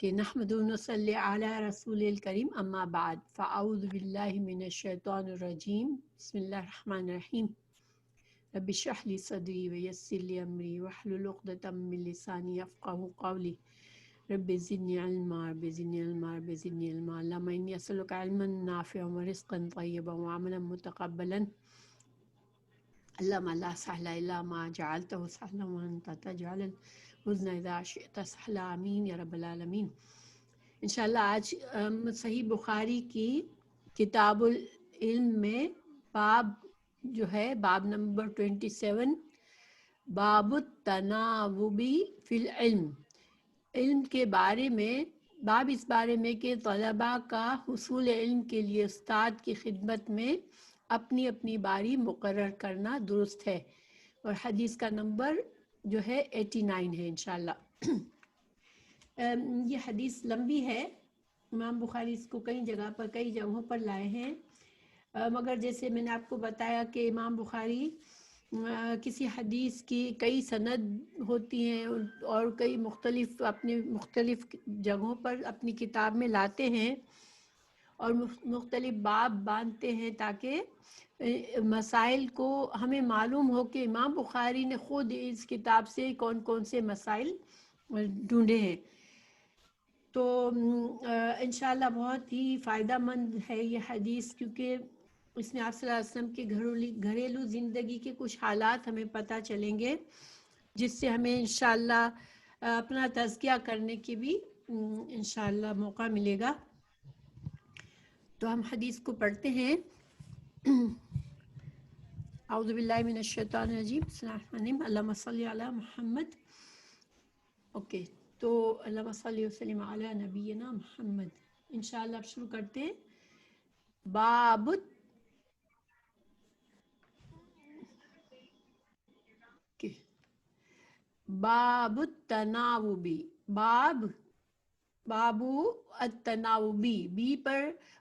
کہ نحمد و نصلی علی رسول الکریم اما بعد فاعوذ باللہ من الشیطان الرجیم بسم اللہ الرحمن الرحیم رب اشرح لی صدری ویسر لی امری واحلل عقدۃ من لسانی یفقہوا قولی رب زدنی علما رب زدنی علما رب زدنی علما اللہم انی اسألک علما نافعا ورزقا طیبا وعملا متقبلا اللہم لا سہل الا ما جعلتہ سہلا وانت تجعل الحزن اذا شئت سہلا آمین یا رب العالمین۔ انشاءاللہ آج صحیح بخاری کی کتاب العلم میں باب جو ہے باب نمبر 27 باب التناوبی فی العلم، علم کے بارے میں باب اس بارے میں کہ طلباء کا حصول علم کے لیے استاد کی خدمت میں اپنی اپنی باری مقرر کرنا درست ہے، اور حدیث کا نمبر جو ہے 89 ہے انشاءاللہ۔ یہ حدیث لمبی ہے، امام بخاری اس کو کئی جگہوں پر لائے ہیں، مگر جیسے میں نے آپ کو بتایا کہ امام بخاری کسی حدیث کی کئی سند ہوتی ہیں اور کئی مختلف جگہوں پر اپنی کتاب میں لاتے ہیں اور مختلف باب باندھتے ہیں تاکہ مسائل کو ہمیں معلوم ہو کہ امام بخاری نے خود اس کتاب سے کون کون سے مسائل ڈھونڈے ہیں۔ تو انشاءاللہ بہت ہی فائدہ مند ہے یہ حدیث، کیونکہ اس میں آپ صلی اللہ علیہ وسلم کے گھریلو زندگی کے کچھ حالات ہمیں پتہ چلیں گے، جس سے ہمیں انشاءاللہ اپنا تزکیہ کرنے کی بھی انشاءاللہ موقع ملے گا۔ تو ہم حدیث کو پڑھتے ہیں۔ اعوذ باللہ من الشیطان الرجیم، بسم اللہ الرحمن الرحیم، اللہم صلی علی محمد۔ اوکے، تو اللہم صلی وسلم علی نبینا محمد۔ انشاءاللہ اب شروع کرتے ہیں۔ باب التناوبی، بابو التناوبی،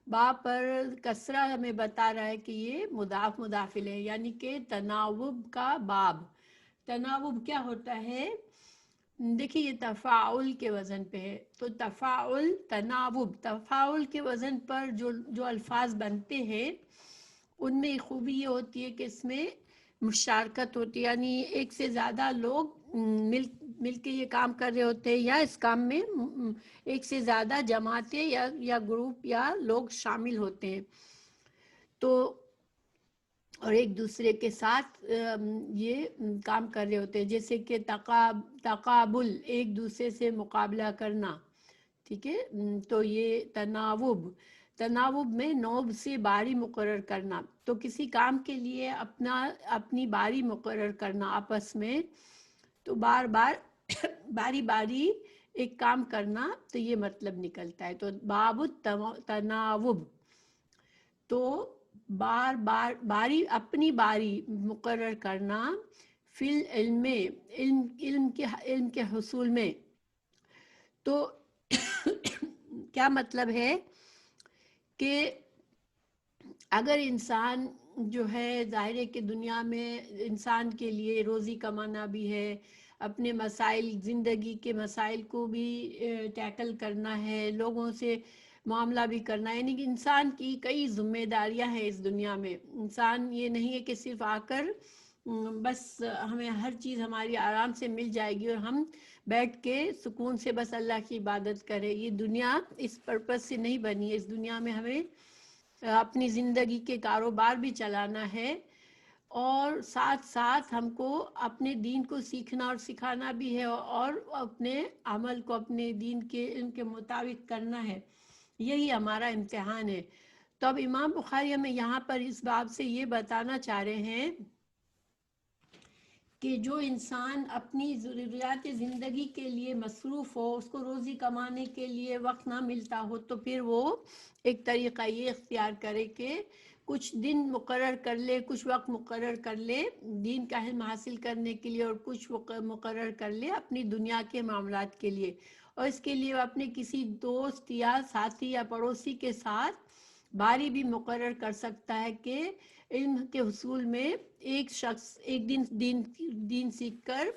باب پر کسرہ ہمیں بتا رہا ہے کہ یہ مضاف مضافل ہے، یعنی کہ تناوب کا باب۔ تناوب کیا ہوتا ہے؟ دیکھیں یہ تفاعل کے وزن پہ ہے، تو تفاعل تناوب، تفاعل کے وزن پر جو الفاظ بنتے ہیں ان میں خوبی یہ ہوتی ہے کہ اس میں مشارکت ہوتی ہے، یعنی ایک سے زیادہ لوگ مل کے یہ کام کر رہے ہوتے ہیں، یا اس کام میں ایک سے زیادہ جماعتیں یا گروپ یا لوگ شامل ہوتے ہیں، تو اور ایک دوسرے کے ساتھ یہ کام کر رہے ہوتے ہیں، جیسے کہ تقابل، ایک دوسرے سے مقابلہ کرنا، ٹھیک ہے۔ تو یہ تناوب میں نوب سے باری مقرر کرنا، تو کسی کام کے لیے اپنی باری مقرر کرنا آپس میں، تو باری باری ایک کام کرنا، تو یہ مطلب نکلتا ہے۔ تو باب التناوب، تو اپنی باری مقرر کرنا فی العلم، علم کے حصول میں۔ تو کیا مطلب ہے کہ اگر انسان جو ہے ظاہر ہے کہ دنیا میں انسان کے لیے روزی کمانا بھی ہے، اپنے مسائل، زندگی کے مسائل کو بھی ٹیکل کرنا ہے، لوگوں سے معاملہ بھی کرنا ہے، یعنی کہ انسان کی کئی ذمہ داریاں ہیں اس دنیا میں۔ انسان یہ نہیں ہے کہ صرف آ کر بس ہمیں ہر چیز ہماری آرام سے مل جائے گی اور ہم بیٹھ کے سکون سے بس اللہ کی عبادت کریں۔ یہ دنیا اس پرپس سے نہیں بنی ہے، اس دنیا میں ہمیں اپنی زندگی کے کاروبار بھی چلانا ہے، اور ساتھ ساتھ ہم کو اپنے دین کو سیکھنا اور سکھانا بھی ہے، اور اپنے عمل کو اپنے دین کے علم کے مطابق کرنا ہے۔ یہی ہمارا امتحان ہے۔ تو اب امام بخاری ہمیں یہاں پر اس باب سے یہ بتانا چاہ رہے ہیں کہ جو انسان اپنی ضروریات زندگی کے لیے مصروف ہو، اس کو روزی کمانے کے لیے وقت نہ ملتا ہو، تو پھر وہ ایک طریقہ یہ اختیار کرے کہ کچھ دن مقرر کر لے، کچھ وقت مقرر کر لے دین کا علم حاصل کرنے کے لیے، اور کچھ مقرر کر لے اپنی دنیا کے معاملات کے لیے، اور اس کے لیے وہ اپنے کسی دوست یا ساتھی یا پڑوسی کے ساتھ باری بھی مقرر کر سکتا ہے کہ علم کے حصول میں ایک شخص ایک دین سیکھ کر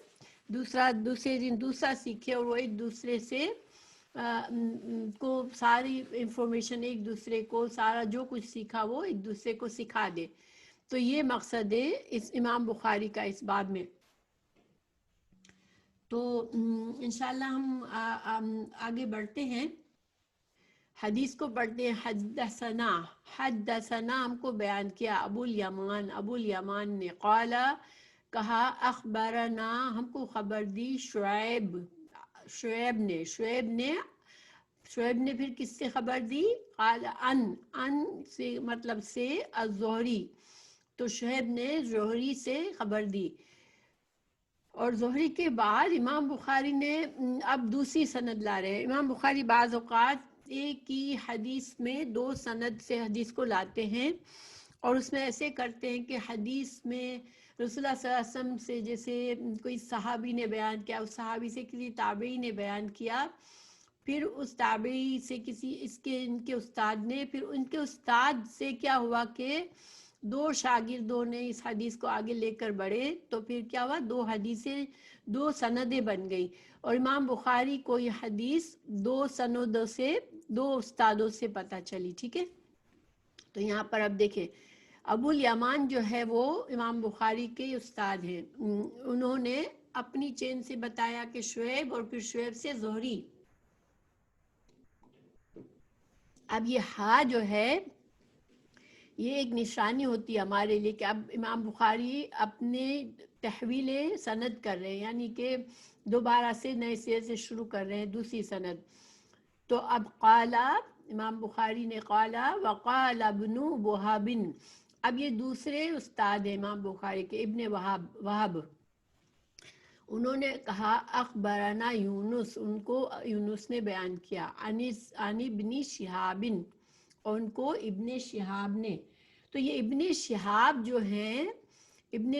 دوسرے دن دوسرا سیکھے، اور وہ ایک دوسرے سے کو ساری انفارمیشن ایک دوسرے کو سارا جو کچھ سیکھا وہ ایک دوسرے کو سکھا دے. تو یہ مقصد ہے اس امام بخاری کا اس باب میں. تو انشاءاللہ ہم آگے بڑھتے ہیں، حدیث کو پڑھتے ہیں. حدثنا ہم کو بیان کیا ابو الیمان نے، قال کہا، اخبرنا ہم کو خبر دی شعیب نے پھر کس سے خبر دی؟ قال ان سے مطلب سے الزہری، تو شعیب نے زہری سے خبر دی. اور زہری کے بعد امام بخاری نے اب دوسری سند لا رہے ہیں. امام بخاری بعض اوقات ایک ہی حدیث میں دو سند سے حدیث کو لاتے ہیں، اور اس میں ایسے کرتے ہیں کہ حدیث میں رسول اللہ صلی اللہ علیہ وسلم سے جیسے کوئی صحابی نے بیان کیا، اس صحابی سے کسی تابعی نے بیان کیا، پھر اس تابعی سے ان کے استاد نے، پھر ان کے استاد سے کیا ہوا کہ دو شاگردوں نے اس حدیث کو آگے لے کر بڑھے، تو پھر کیا ہوا، دو حدیثیں، دو سندیں بن گئی. اور امام بخاری کو یہ حدیث دو سندوں سے، دو استادوں سے پتہ چلی. ٹھیک ہے، تو یہاں پر اب دیکھیں، ابو الیمان جو ہے وہ امام بخاری کے استاد ہیں. انہوں نے اپنی چین سے بتایا کہ شعیب، اور پھر شعیب سے زہری. اب یہ ہا جو ہے یہ ایک نشانی ہوتی ہے ہمارے لیے کہ اب امام بخاری اپنے تحویل سند کر رہے ہیں، یعنی کہ دوبارہ سے نئے سرے سے شروع کر رہے ہیں دوسری سند. تو اب قال امام بخاری نے، قال وقال ابن وہب، اب یہ دوسرے استاد ہیں امام بخاری کے، ابن وہب. انہوں نے کہا اخبرنا یونس، ان کو یونس نے بیان کیا، عن ابن شہاب، اور ان کو ابن شہاب نے. تو یہ ابن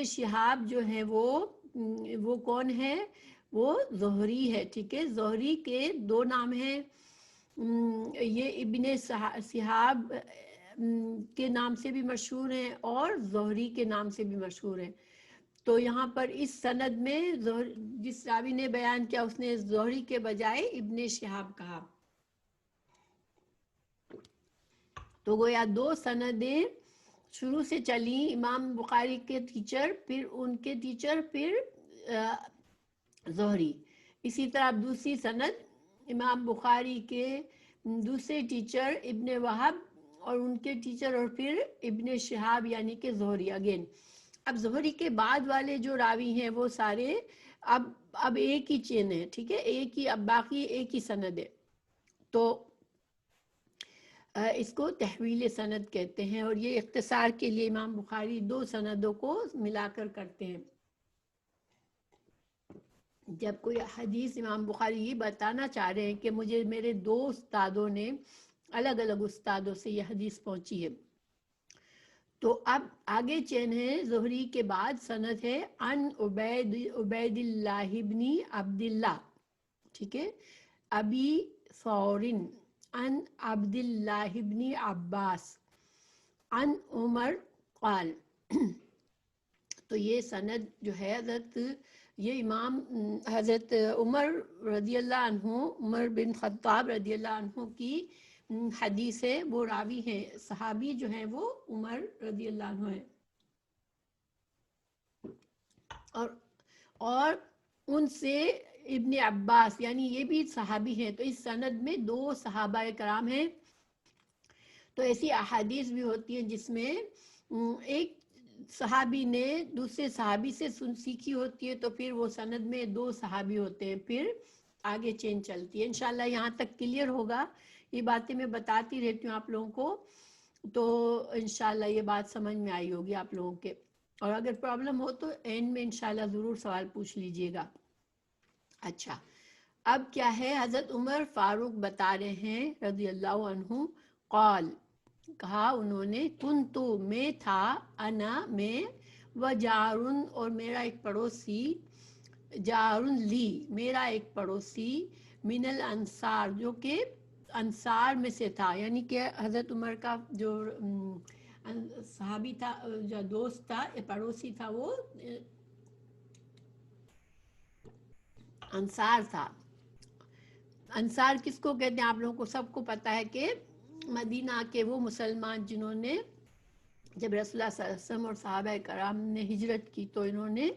شہاب جو ہیں وہ کون ہے؟ وہ زہری ہے. ٹھیک ہے، زہری کے دو نام ہیں، یہ ابن شہاب کے نام سے بھی مشہور ہیں اور زہری کے نام سے بھی مشہور ہیں. تو یہاں پر اس سند میں جس راوی نے بیان کیا اس نے زہری کے بجائے ابن شہاب کہا. تو گویا دو سندیں شروع سے چلی، امام بخاری کے ٹیچر، پھر ان کے ٹیچر، پھر زہری. اسی طرح دوسری سند امام بخاری کے دوسرے ٹیچر ابن وہب، اور ان کے ٹیچر، اور پھر ابن شہاب یعنی کہ زہری اگین. اب زہری کے بعد والے جو راوی ہیں وہ سارے اب ایک ہی چین ہے. ٹھیک ہے، ایک ہی، اب باقی ایک ہی سند ہے. تو اس کو تحویل سند کہتے ہیں، اور یہ اختصار کے لیے امام بخاری دو سندوں کو ملا کر کرتے ہیں. جب کوئی حدیث امام بخاری یہ بتانا چاہ رہے ہیں کہ مجھے میرے دو استادوں نے، الگ الگ استادوں سے یہ حدیث پہنچی ہے، تو اب آگے چین ہے، زہری کے بعد سند ہے عن عبید اللہ ابن عبداللہ. ٹھیک ہے، ابی ثور عن عبد اللہ ابن عباس عن عمر قال. تو یہ سند جو ہے یہ امام حضرت عمر رضی اللہ عنہ، عمر بن خطاب رضی اللہ عنہ کی حدیث ہے. وہ راوی ہیں، صحابی جو ہیں وہ عمر رضی اللہ عنہ ہیں، اور ان سے ابن عباس یعنی یہ بھی صحابی ہیں. تو اس سند میں دو صحابہ کرام ہیں. تو ایسی احادیث بھی ہوتی ہیں جس میں ایک صحابی نے دوسرے صحابی سے سیکھی ہوتی ہے، تو پھر وہ سند میں دو صحابی ہوتے ہیں، پھر آگے چین چلتی ہے. انشاءاللہ یہاں تک کلیئر ہوگا. یہ باتیں میں بتاتی رہتی ہوں آپ لوگوں کو، تو انشاءاللہ یہ بات سمجھ میں آئی ہوگی آپ لوگوں کے. اور اگر پرابلم ہو تو اینڈ میں انشاءاللہ ضرور سوال پوچھ لیجئے گا. اچھا، اب کیا ہے، حضرت عمر فاروق بتا رہے ہیں رضی اللہ عنہ، قال کہا انہوں نے، کنتو میں تھا، انا میں، و جارن اور میرا ایک پڑوسی، جارن لی میرا ایک پڑوسی، من الانصار جو کہ انصار میں سے تھا، یعنی کہ حضرت عمر کا جو صحابی تھا، جو دوست تھا، پڑوسی تھا، وہ انصار تھا. انصار کس کو کہتے ہیں؟ آپ لوگوں کو سب کو پتہ ہے کہ مدینہ کے وہ مسلمان جنہوں نے جب رسول اللہ صلی اللہ علیہ وسلم اور صحابہ کرام نے ہجرت کی تو انہوں نے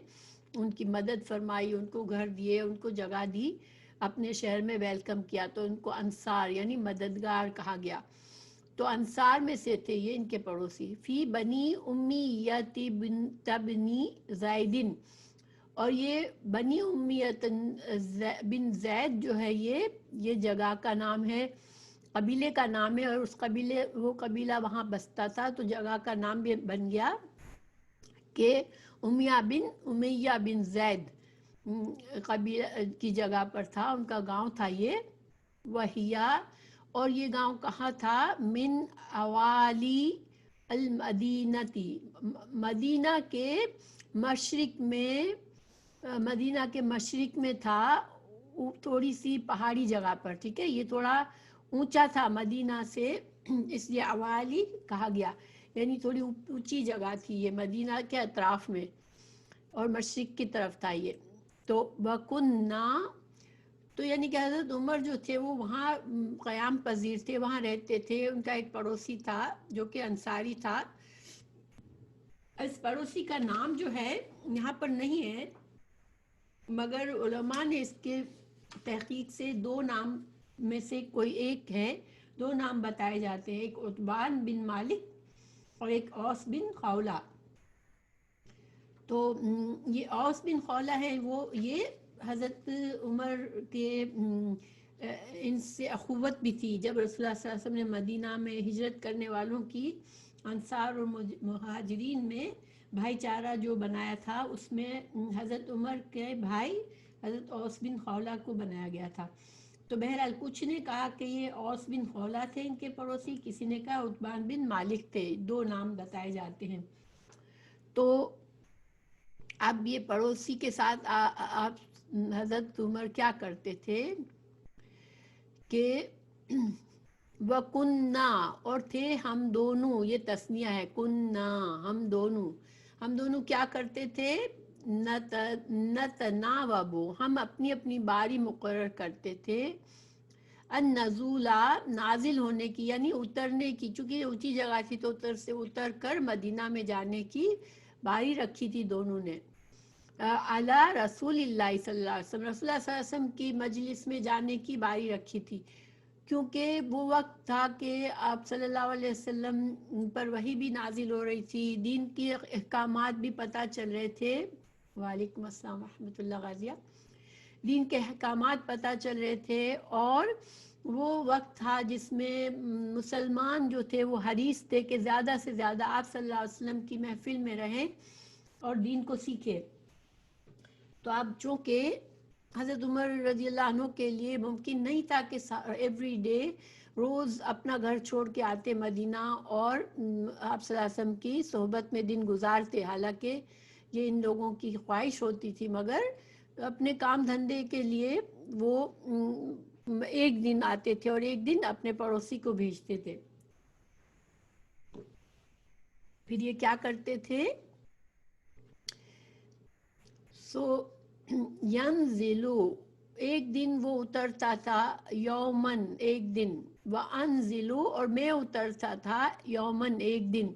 ان کی مدد فرمائی، ان کو گھر دیے، ان کو جگہ دی، اپنے شہر میں ویلکم کیا، تو ان کو انصار یعنی مددگار کہا گیا۔ تو انصار میں سے تھے یہ ان کے پڑوسی۔ فی بنی امیت تبنی زیدن، اور یہ بنی امیت بن زید جو ہے یہ جگہ کا نام ہے، قبیلے کا نام ہے، اور اس قبیلے وہ قبیلہ وہاں بستا تھا تو جگہ کا نام بھی بن گیا کہ امیہ بن زید قبیلہ کی جگہ پر تھا، ان کا گاؤں تھا یہ وہیا، اور یہ گاؤں کہاں تھا؟ من اوالی المدینتی، مدینہ کے مشرق میں، مدینہ کے مشرق میں تھا، تھوڑی سی پہاڑی جگہ پر، ٹھیک ہے، یہ تھوڑا اونچا تھا مدینہ سے، اس لیے اوالی کہا گیا، یعنی تھوڑی اونچی جگہ تھی یہ مدینہ کے اطراف میں، اور مشرق کی طرف تھا یہ۔ تو وَكُنَّا، تو یعنی کہ حضرت عمر جو تھے وہ وہاں قیام پذیر تھے، وہاں رہتے تھے، ان کا ایک پڑوسی تھا جو کہ انصاری تھا۔ اس پڑوسی کا نام جو ہے یہاں پر نہیں ہے، مگر علماء نے اس کے تحقیق سے دو نام میں سے کوئی ایک ہے، دو نام بتائے جاتے ہیں، ایک عتبان بن مالک اور ایک اوس بن خولہ۔ تو یہ اوس بن خولہ ہے، وہ یہ حضرت عمر کے ان سے اخوت بھی تھی، جب رسول اللہ صلی اللہ علیہ وسلم نے مدینہ میں ہجرت کرنے والوں کی انصار اور مہاجرین میں بھائی چارہ جو بنایا تھا، اس میں حضرت عمر کے بھائی حضرت اوس بن خولہ کو بنایا گیا تھا۔ تو بہرحال کچھ نے کہا کہ یہ اوس بن خولہ تھے ان کے پڑوسی، کسی نے کہا عتبان بن مالک تھے، دو نام بتائے جاتے ہیں۔ تو اب یہ پڑوسی کے ساتھ آپ حضرت عمر کیا کرتے تھے کہ وَكُنَّا، اور تھے ہم دونوں، یہ تثنیہ ہے، کننا ہم دونوں کیا کرتے تھے؟ نتناوبو، ہم اپنی اپنی باری مقرر کرتے تھے، النزولا، نازل ہونے کی یعنی اترنے کی، چونکہ اونچی جگہ تھی تو اتر کر مدینہ میں جانے کی باری رکھی تھی دونوں نے، علی رسول اللہ صلی اللہ علیہ وسلم، رسول اللہ صلی اللہ علیہ وسلم کی مجلس میں جانے کی باری رکھی تھی، کیونکہ وہ وقت تھا کہ آپ صلی اللہ علیہ وسلم پر وحی بھی نازل ہو رہی تھی، دین کے احکامات بھی پتہ چل رہے تھے، وعلیکم السلام ورحمۃ اللہ غازیہ، دین کے احکامات پتہ چل رہے تھے، اور وہ وقت تھا جس میں مسلمان جو تھے وہ حریص تھے کہ زیادہ سے زیادہ آپ صلی اللہ علیہ وسلم کی محفل میں رہیں اور دین کو سیکھے۔ تو اب چونکہ حضرت عمر رضی اللہ عنہ کے لیے ممکن نہیں تھا کہ ایوری ڈے روز اپنا گھر چھوڑ کے آتے مدینہ اور آپ صلی اللہ علیہ وسلم کی صحبت میں دن گزارتے، حالانکہ یہ ان لوگوں کی خواہش ہوتی تھی، مگر اپنے کام دھندے کے لیے وہ ایک دن آتے تھے اور ایک دن اپنے پڑوسی کو بھیجتے تھے۔ پھر یہ کیا کرتے تھے؟ ینزلو، ایک دن وہ اترتا تھا، یومن ایک دن، وانزلو اور میں اترتا تھا، یومن ایک دن،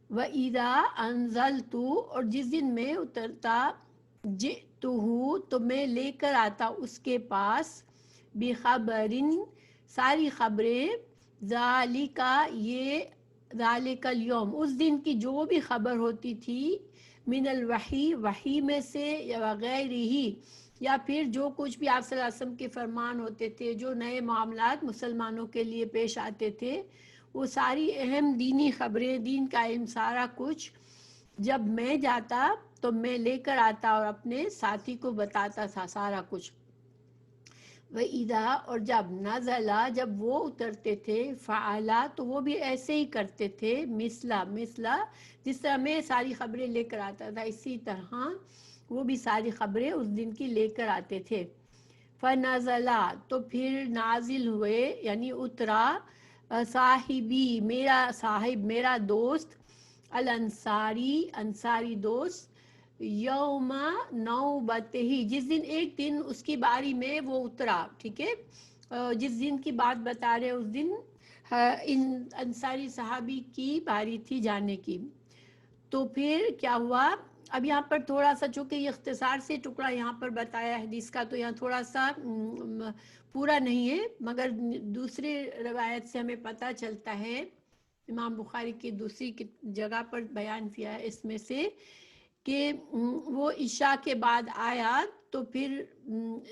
وَإِذَا أَنزَلْتُ اور جس دن میں اترتا، جئتُہُ تو میں لے کر آتا اس کے پاس، بِخَبَرٍ ساری خبریں، ذَلِكَ یہ ذَلِكَ الْيَوْم اس دن کی جو بھی خبر ہوتی تھی، من الوحی وحی میں سے، یا وغیرہ یا پھر جو کچھ بھی آپ صلی اللہ علیہ وسلم کے فرمان ہوتے تھے، جو نئے معاملات مسلمانوں کے لیے پیش آتے تھے، وہ ساری اہم دینی خبریں، دین کا علم، سارا کچھ جب میں جاتا تو میں لے کر آتا اور اپنے ساتھی کو بتاتا تھا سارا کچھ۔ وَإِذَا اور جب نزلہ جب وہ اترتے تھے، فعلا تو وہ بھی ایسے ہی کرتے تھے، مثلا جس طرح میں ساری خبریں لے کر آتا تھا، اسی طرح وہ بھی ساری خبریں اس دن کی لے کر آتے تھے۔ فنزلہ تو پھر نازل ہوئے یعنی اترا، صاحبی میرا صاحب، میرا دوست، الانصاری انصاری دوست، یوم نوبتہی، جس دن ایک دن اس کی باری میں وہ اترا، ٹھیک ہے، جس دن کی بات بتا رہے اس دن ان انصاری صحابی کی باری تھی جانے کی. تو پھر کیا ہوا، اب یہاں پر تھوڑا سا چونکہ یہ اختصار سے ٹکڑا یہاں پر بتایا حدیث کا، تو یہاں تھوڑا سا پورا نہیں ہے، مگر دوسری روایت سے ہمیں پتہ چلتا ہے، امام بخاری کی دوسری جگہ پر بیان کیا ہے اس میں سے، کہ وہ عشاء کے بعد آیا تو پھر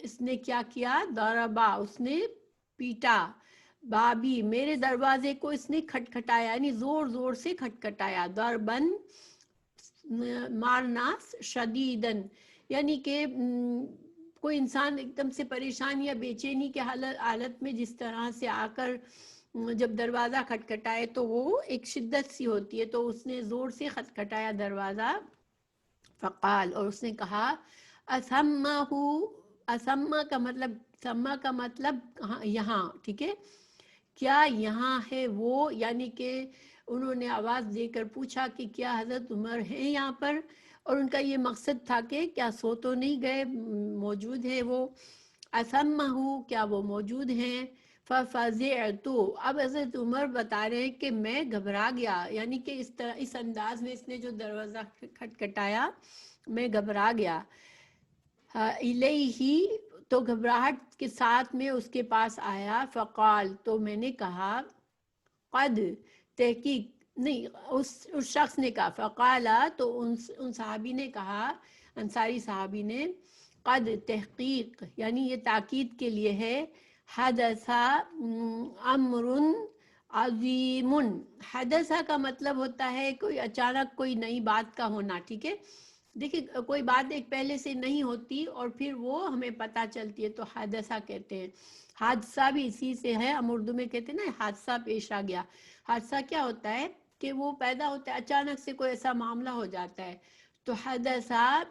اس نے کیا کیا، ضربا، اس نے پیٹا، بابی، میرے دروازے کو اس نے کھٹکھٹایا، یعنی زور زور سے کھٹکھٹایا، ضربن مارنا، شدیدن، یعنی کہ کوئی انسان ایک دم سے پریشان یا بے چینی کے حالت میں جس طرح سے آ کر جب دروازہ کھٹکھٹائے تو وہ ایک شدت سی ہوتی ہے، تو اس نے زور سے کھٹکھٹایا دروازہ. فقال، اور اس نے کہا، اسمہ، اسمہ کا مطلب، سما کا مطلب یہاں، ٹھیک ہے، کیا یہاں ہے وہ، یعنی کہ انہوں نے آواز دے کر پوچھا کہ کیا حضرت عمر ہیں یہاں پر، اور ان کا یہ مقصد تھا کہ کیا سو تو نہیں گئے، موجود ہے وہ. اسمہ، کیا وہ موجود ہیں. ففزعت، اب حضرت عمر بتا رہے ہیں کہ میں گھبرا گیا، یعنی کہ اس طرح اس انداز میں اس نے جو دروازہ کھٹکھٹایا میں گھبرا گیا. الیہ، تو گھبراہٹ کے ساتھ میں اس کے پاس آیا. فقال، تو میں نے کہا، قد، تحقیق نہیں، اس شخص نے کہا، فقالا، تو ان صحابی نے کہا، انصاری صحابی نے، قد، تحقیق، یعنی یہ تاکید کے لیے ہے، حدثا امر عظیم. حدثا کا مطلب ہوتا ہے کوئی اچانک کوئی نئی بات کا ہونا، ٹھیک ہے. دیکھیں کوئی بات ایک پہلے سے نہیں ہوتی اور پھر وہ ہمیں پتہ چلتی ہے تو حادثہ کہتے ہیں. حادثہ بھی اسی سے ہے، ہم اردو میں کہتے ہیں نا حادثہ پیش آ گیا. حادثہ کیا ہوتا ہے کہ وہ پیدا ہوتا ہے، اچانک سے کوئی ایسا معاملہ ہو جاتا ہے. تو حادثہ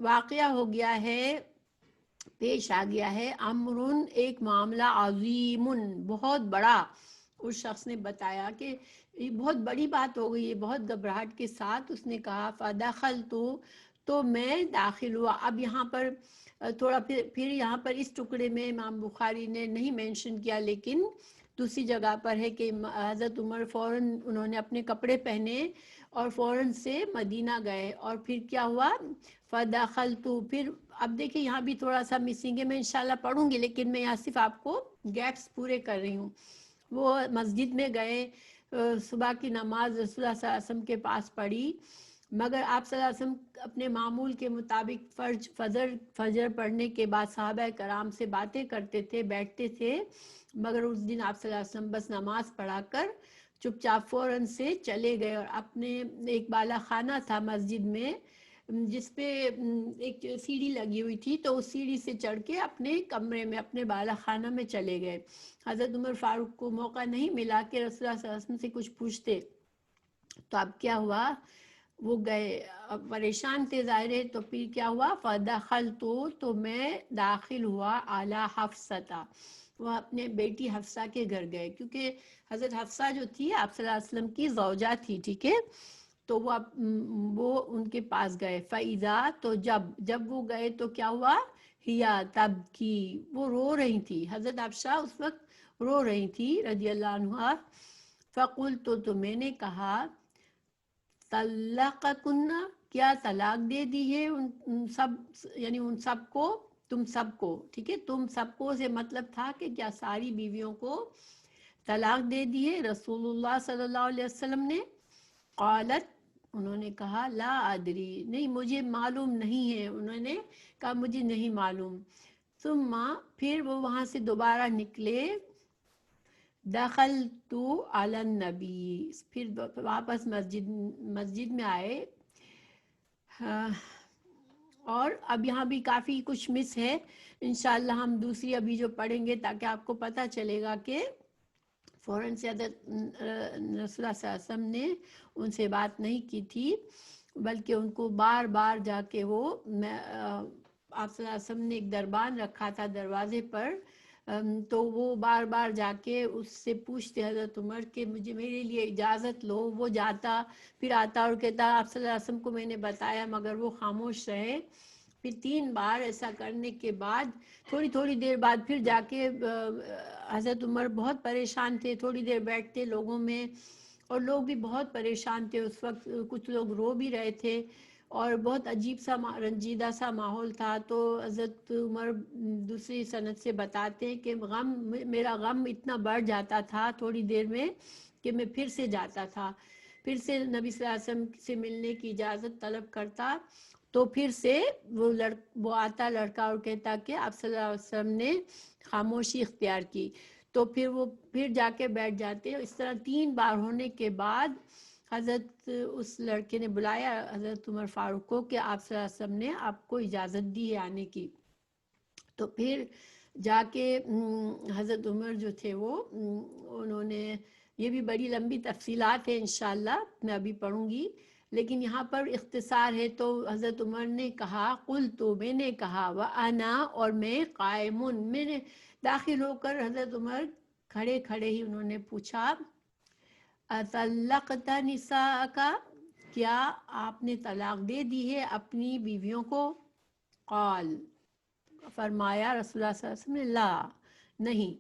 واقعہ ہو گیا ہے، پیش آ گیا ہے، امرن، ایک معاملہ، عظیم، بہت بڑا. اس شخص نے بتایا کہ یہ بہت بڑی بات ہو گئی ہے. بہت گھبراہٹ کے ساتھ اس نے کہا، فدخلت، تو میں داخل ہوا. اب یہاں پر تھوڑا پھر یہاں پر اس ٹکڑے میں امام بخاری نے نہیں مینشن کیا، لیکن دوسری جگہ پر ہے کہ حضرت عمر فوراً انہوں نے اپنے کپڑے پہنے اور فوراً سے مدینہ گئے. اور پھر کیا ہوا، فدخلت، پھر اب دیکھیں یہاں بھی تھوڑا سا مسنگ ہے، میں انشاءاللہ پڑھوں گی لیکن میں یہاں صرف آپ کو گیپس پورے کر رہی ہوں. وہ مسجد میں گئے، صبح کی نماز رسول اللہ صلی اللہ علیہ وسلم کے پاس پڑھی، مگر آپ صلی اللہ علیہ وسلم اپنے معمول کے مطابق فجر پڑھنے کے بعد صحابہ کرام سے باتیں کرتے تھے، بیٹھتے تھے، مگر اس دن آپ صلی اللہ علیہ وسلم بس نماز پڑھا کر چپ چاپ فوراً سے چلے گئے. اور اپنے ایک بالا خانہ تھا مسجد میں جس پہ ایک سیڑھی لگی ہوئی تھی، تو اس سیڑھی سے چڑھ کے اپنے کمرے میں، اپنے بالا خانہ میں چلے گئے. حضرت عمر فاروق کو موقع نہیں ملا کہ رسول اللہ صلی اللہ علیہ وسلم سے کچھ پوچھتے. تو اب کیا ہوا، وہ گئے، پریشان تھے ظاہر ہے. تو پھر کیا ہوا، فدخلت، تو میں داخل ہوا، اعلی حفصہ، وہ اپنے بیٹی حفصہ کے گھر گئے، کیونکہ حضرت حفصہ جو تھی آپ صلی اللہ علیہ وسلم کی زوجہ تھی، ٹھیک ہے. تو وہ ان کے پاس گئے. فَإِذَا، تو جب وہ گئے تو کیا ہوا، ہیا، تب کی، وہ رو رہی تھی. حضرت حفصہ اس وقت رو رہی تھی رضی اللہ عنہا. فقلت، تو میں نے کہا، طلقکن، کیا طلاق دے دی ہے ان سب، یعنی ان سب کو، تم سب کو، ٹھیک ہے، تم سب کو سے مطلب تھا کہ کیا ساری بیویوں کو طلاق دے دی ہے رسول اللہ صلی اللہ علیہ وسلم نے. قالت، انہوں نے کہا، لا ادری، نہیں مجھے معلوم نہیں ہے. انہوں نے کہا مجھے نہیں معلوم. ثم، پھر وہ وہاں سے دوبارہ نکلے. دخلت علی النبی، پھر واپس مسجد میں آئے. اور اب یہاں بھی کافی کچھ مس ہے، انشاءاللہ ہم دوسری ابھی جو پڑھیں گے تاکہ آپ کو پتہ چلے گا کہ فوراً سے حضرت رسول اللہ صلی اللہ علیہ وسلم نے ان سے بات نہیں کی تھی، بلکہ ان کو بار بار جا کے وہ آپ صلی اللہ علیہ وسلم نے ایک دربان رکھا تھا دروازے پر تو وہ بار بار جا کے اس سے پوچھتے حضرت عمر کہ مجھے میرے لیے اجازت لو. وہ جاتا پھر آتا اور کہتا آپ صلی اللہ علیہ وسلم کو میں نے بتایا مگر وہ خاموش رہے. پھر 3 بار ایسا کرنے کے بعد تھوڑی دیر بعد پھر جا کے حضرت عمر بہت پریشان تھے. تھوڑی دیر بیٹھتے لوگوں میں اور لوگ بھی بہت پریشان تھے اس وقت. کچھ لوگ رو بھی رہے تھے اور بہت عجیب سا رنجیدہ سا ماحول تھا. تو حضرت عمر دوسری سند سے بتاتے ہیں کہ میرا غم اتنا بڑھ جاتا تھا تھوڑی دیر میں کہ میں پھر سے جاتا تھا, پھر سے نبی صلی اللہ علیہ وسلم سے ملنے کی اجازت طلب کرتا. تو پھر سے وہ آتا لڑکا اور کہتا کہ آپ صلی اللہ علیہ وسلم نے خاموشی اختیار کی. تو پھر جا کے بیٹھ جاتے. اس طرح 3 بار ہونے کے بعد حضرت اس لڑکے نے بلایا حضرت عمر فاروق کو کہ آپ صلی اللہ علیہ وسلم نے آپ کو اجازت دی ہے آنے کی. تو پھر جا کے حضرت عمر جو تھے وہ انہوں نے, یہ بھی بڑی لمبی تفصیلات ہیں انشاءاللہ میں ابھی پڑھوں گی لیکن یہاں پر اختصار ہے. تو حضرت عمر نے کہا قلت, میں نے کہا, وانا, اور میں قائم, میں نے داخل ہو کر حضرت عمر کھڑے ہی انہوں نے پوچھا اطلقت نساءک, کیا آپ نے طلاق دے دی ہے اپنی بیویوں کو؟ قال, فرمایا رسول اللہ صلی اللہ علیہ وسلم, لا, نہیں.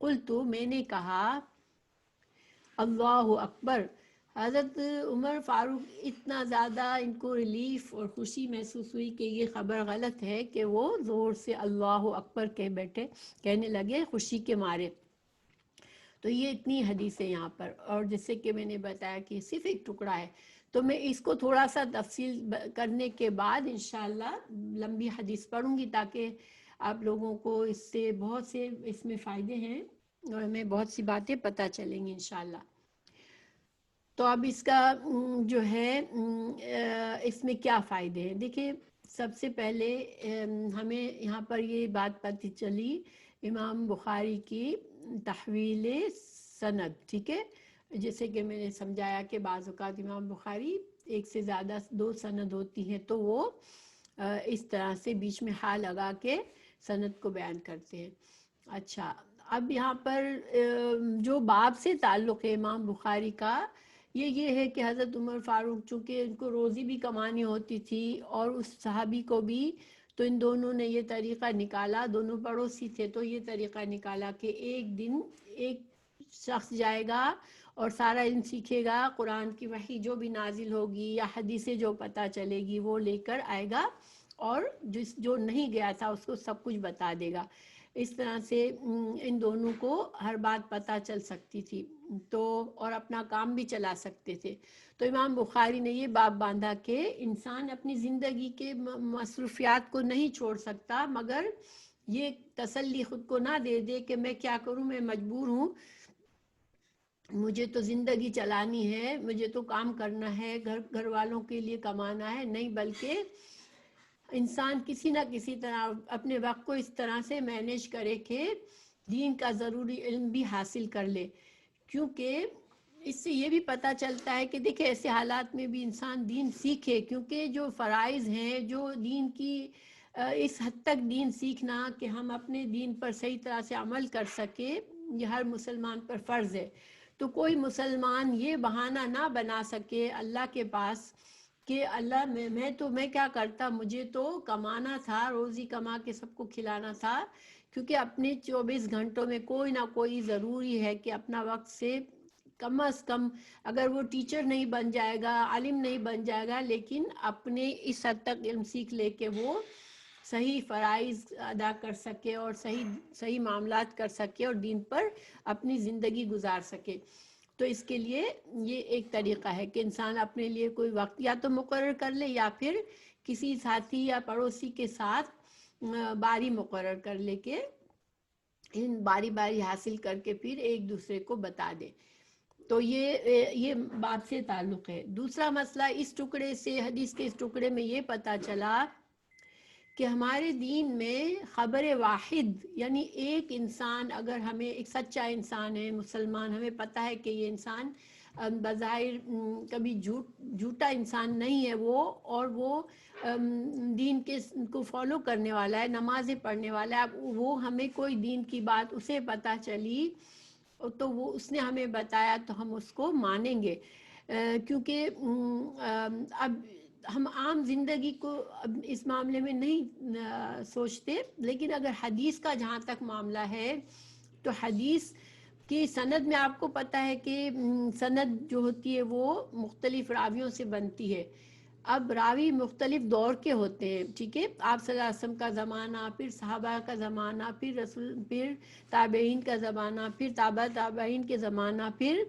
قلت, میں نے کہا اللہ اکبر. حضرت عمر فاروق اتنا زیادہ ان کو ریلیف اور خوشی محسوس ہوئی کہ یہ خبر غلط ہے کہ وہ زور سے اللہ اکبر کہنے لگے خوشی کے مارے. تو یہ اتنی حدیث ہے یہاں پر, اور جیسے کہ میں نے بتایا کہ صرف ایک ٹکڑا ہے. تو میں اس کو تھوڑا سا تفصیل کرنے کے بعد انشاءاللہ لمبی حدیث پڑھوں گی تاکہ آپ لوگوں کو اس سے بہت سے اس میں فائدے ہیں اور ہمیں بہت سی باتیں پتہ چلیں گی انشاءاللہ. تو اب اس کا جو ہے اس میں کیا فائدے ہیں دیکھیں. سب سے پہلے ہمیں یہاں پر یہ بات پتہ چلی امام بخاری کی تحویل سند, ٹھیک ہے. جیسے کہ میں نے سمجھایا کہ بعض اوقات امام بخاری ایک سے زیادہ 2 سند ہوتی ہیں تو وہ اس طرح سے بیچ میں ہا لگا کے سند کو بیان کرتے ہیں. اچھا, اب یہاں پر جو باب سے تعلق ہے امام بخاری کا یہ ہے کہ حضرت عمر فاروق چونکہ ان کو روزی بھی کمانی ہوتی تھی اور اس صحابی کو بھی, تو ان دونوں نے یہ طریقہ نکالا, دونوں پڑوسی تھے, تو یہ طریقہ نکالا کہ ایک دن ایک شخص جائے گا اور سارا علم سیکھے گا, قرآن کی وحی جو بھی نازل ہوگی یا حدیثیں جو پتہ چلے گی وہ لے کر آئے گا اور جو نہیں گیا تھا اس کو سب کچھ بتا دے گا. اس طرح سے ان دونوں کو ہر بات پتہ چل سکتی تھی تو اور اپنا کام بھی چلا سکتے تھے. تو امام بخاری نے یہ باب باندھا کہ انسان اپنی زندگی کے مصروفیات کو نہیں چھوڑ سکتا مگر یہ تسلی خود کو نہ دے دے کہ میں کیا کروں, میں مجبور ہوں, مجھے تو زندگی چلانی ہے, مجھے تو کام کرنا ہے, گھر والوں کے لیے کمانا ہے. نہیں, بلکہ انسان کسی نہ کسی طرح اپنے وقت کو اس طرح سے مینیج کرے کہ دین کا ضروری علم بھی حاصل کر لے. کیونکہ اس سے یہ بھی پتہ چلتا ہے کہ دیکھیں ایسے حالات میں بھی انسان دین سیکھے, کیونکہ جو فرائض ہیں, جو دین کی اس حد تک دین سیکھنا کہ ہم اپنے دین پر صحیح طرح سے عمل کر سکے, یہ ہر مسلمان پر فرض ہے. تو کوئی مسلمان یہ بہانہ نہ بنا سکے اللہ کے پاس کہ اللہ میں کیا کرتا, مجھے تو کمانا تھا, روزی کما کے سب کو کھلانا تھا, کیونکہ اپنے 24 گھنٹوں میں کوئی نہ کوئی ضروری ہے کہ اپنا وقت سے کم از کم, اگر وہ ٹیچر نہیں بن جائے گا, عالم نہیں بن جائے گا, لیکن اپنے اس حد تک علم سیکھ لے کے وہ صحیح فرائض ادا کر سکے اور صحیح معاملات کر سکے اور دین پر اپنی زندگی گزار سکے. تو اس کے لیے یہ ایک طریقہ ہے کہ انسان اپنے لیے کوئی وقت یا تو مقرر کر لے یا پھر کسی ساتھی یا پڑوسی کے ساتھ باری مقرر کر لے کے ان باری حاصل کر کے پھر ایک دوسرے کو بتا دے. تو یہ بات سے تعلق ہے. دوسرا مسئلہ اس ٹکڑے سے, حدیث کے اس ٹکڑے میں یہ پتہ چلا کہ ہمارے دین میں خبر واحد یعنی ایک انسان, اگر ہمیں ایک سچا انسان ہے مسلمان, ہمیں پتہ ہے کہ یہ انسان بظاہر کبھی جھوٹا انسان نہیں ہے وہ، اور وہ دین کے کو فالو کرنے والا ہے، نمازیں پڑھنے والا ہے، اب وہ ہمیں کوئی دین کی بات اسے پتہ چلی تو وہ اس نے ہمیں بتایا تو ہم اس کو مانیں گے، کیونکہ اب ہم عام زندگی کو اب اس معاملے میں نہیں سوچتے، لیکن اگر حدیث کا جہاں تک معاملہ ہے تو حدیث کی سند میں آپ کو پتہ ہے کہ سند جو ہوتی ہے وہ مختلف راویوں سے بنتی ہے۔ اب راوی مختلف دور کے ہوتے ہیں، ٹھیک ہے، آپ صلی اللہ علیہ وسلم کا زمانہ، پھر صحابہ کا زمانہ، پھر تابعین کا زمانہ، پھر تابع تابعین کے زمانہ، پھر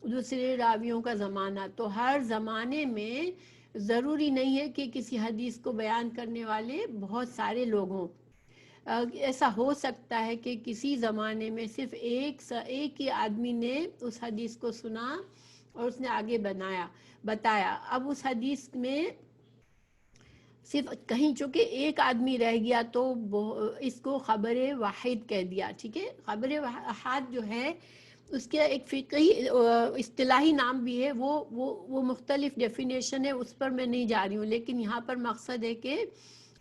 دوسرے راویوں کا زمانہ، تو ہر زمانے میں ضروری نہیں ہے کہ کسی حدیث کو بیان کرنے والے بہت سارے لوگ ہوں۔ ایسا ہو سکتا ہے کہ کسی زمانے میں صرف ایک ہی آدمی نے اس حدیث کو سنا اور اس نے آگے بتایا۔ اب اس حدیث میں صرف کہیں چونکہ ایک آدمی رہ گیا تو اس کو خبر واحد کہہ دیا، ٹھیک ہے۔ خبر احاد جو ہے اس کے ایک فقہی اصطلاحی نام بھی ہے، وہ مختلف ڈیفینیشن ہے، اس پر میں نہیں جا رہی ہوں، لیکن یہاں پر مقصد ہے کہ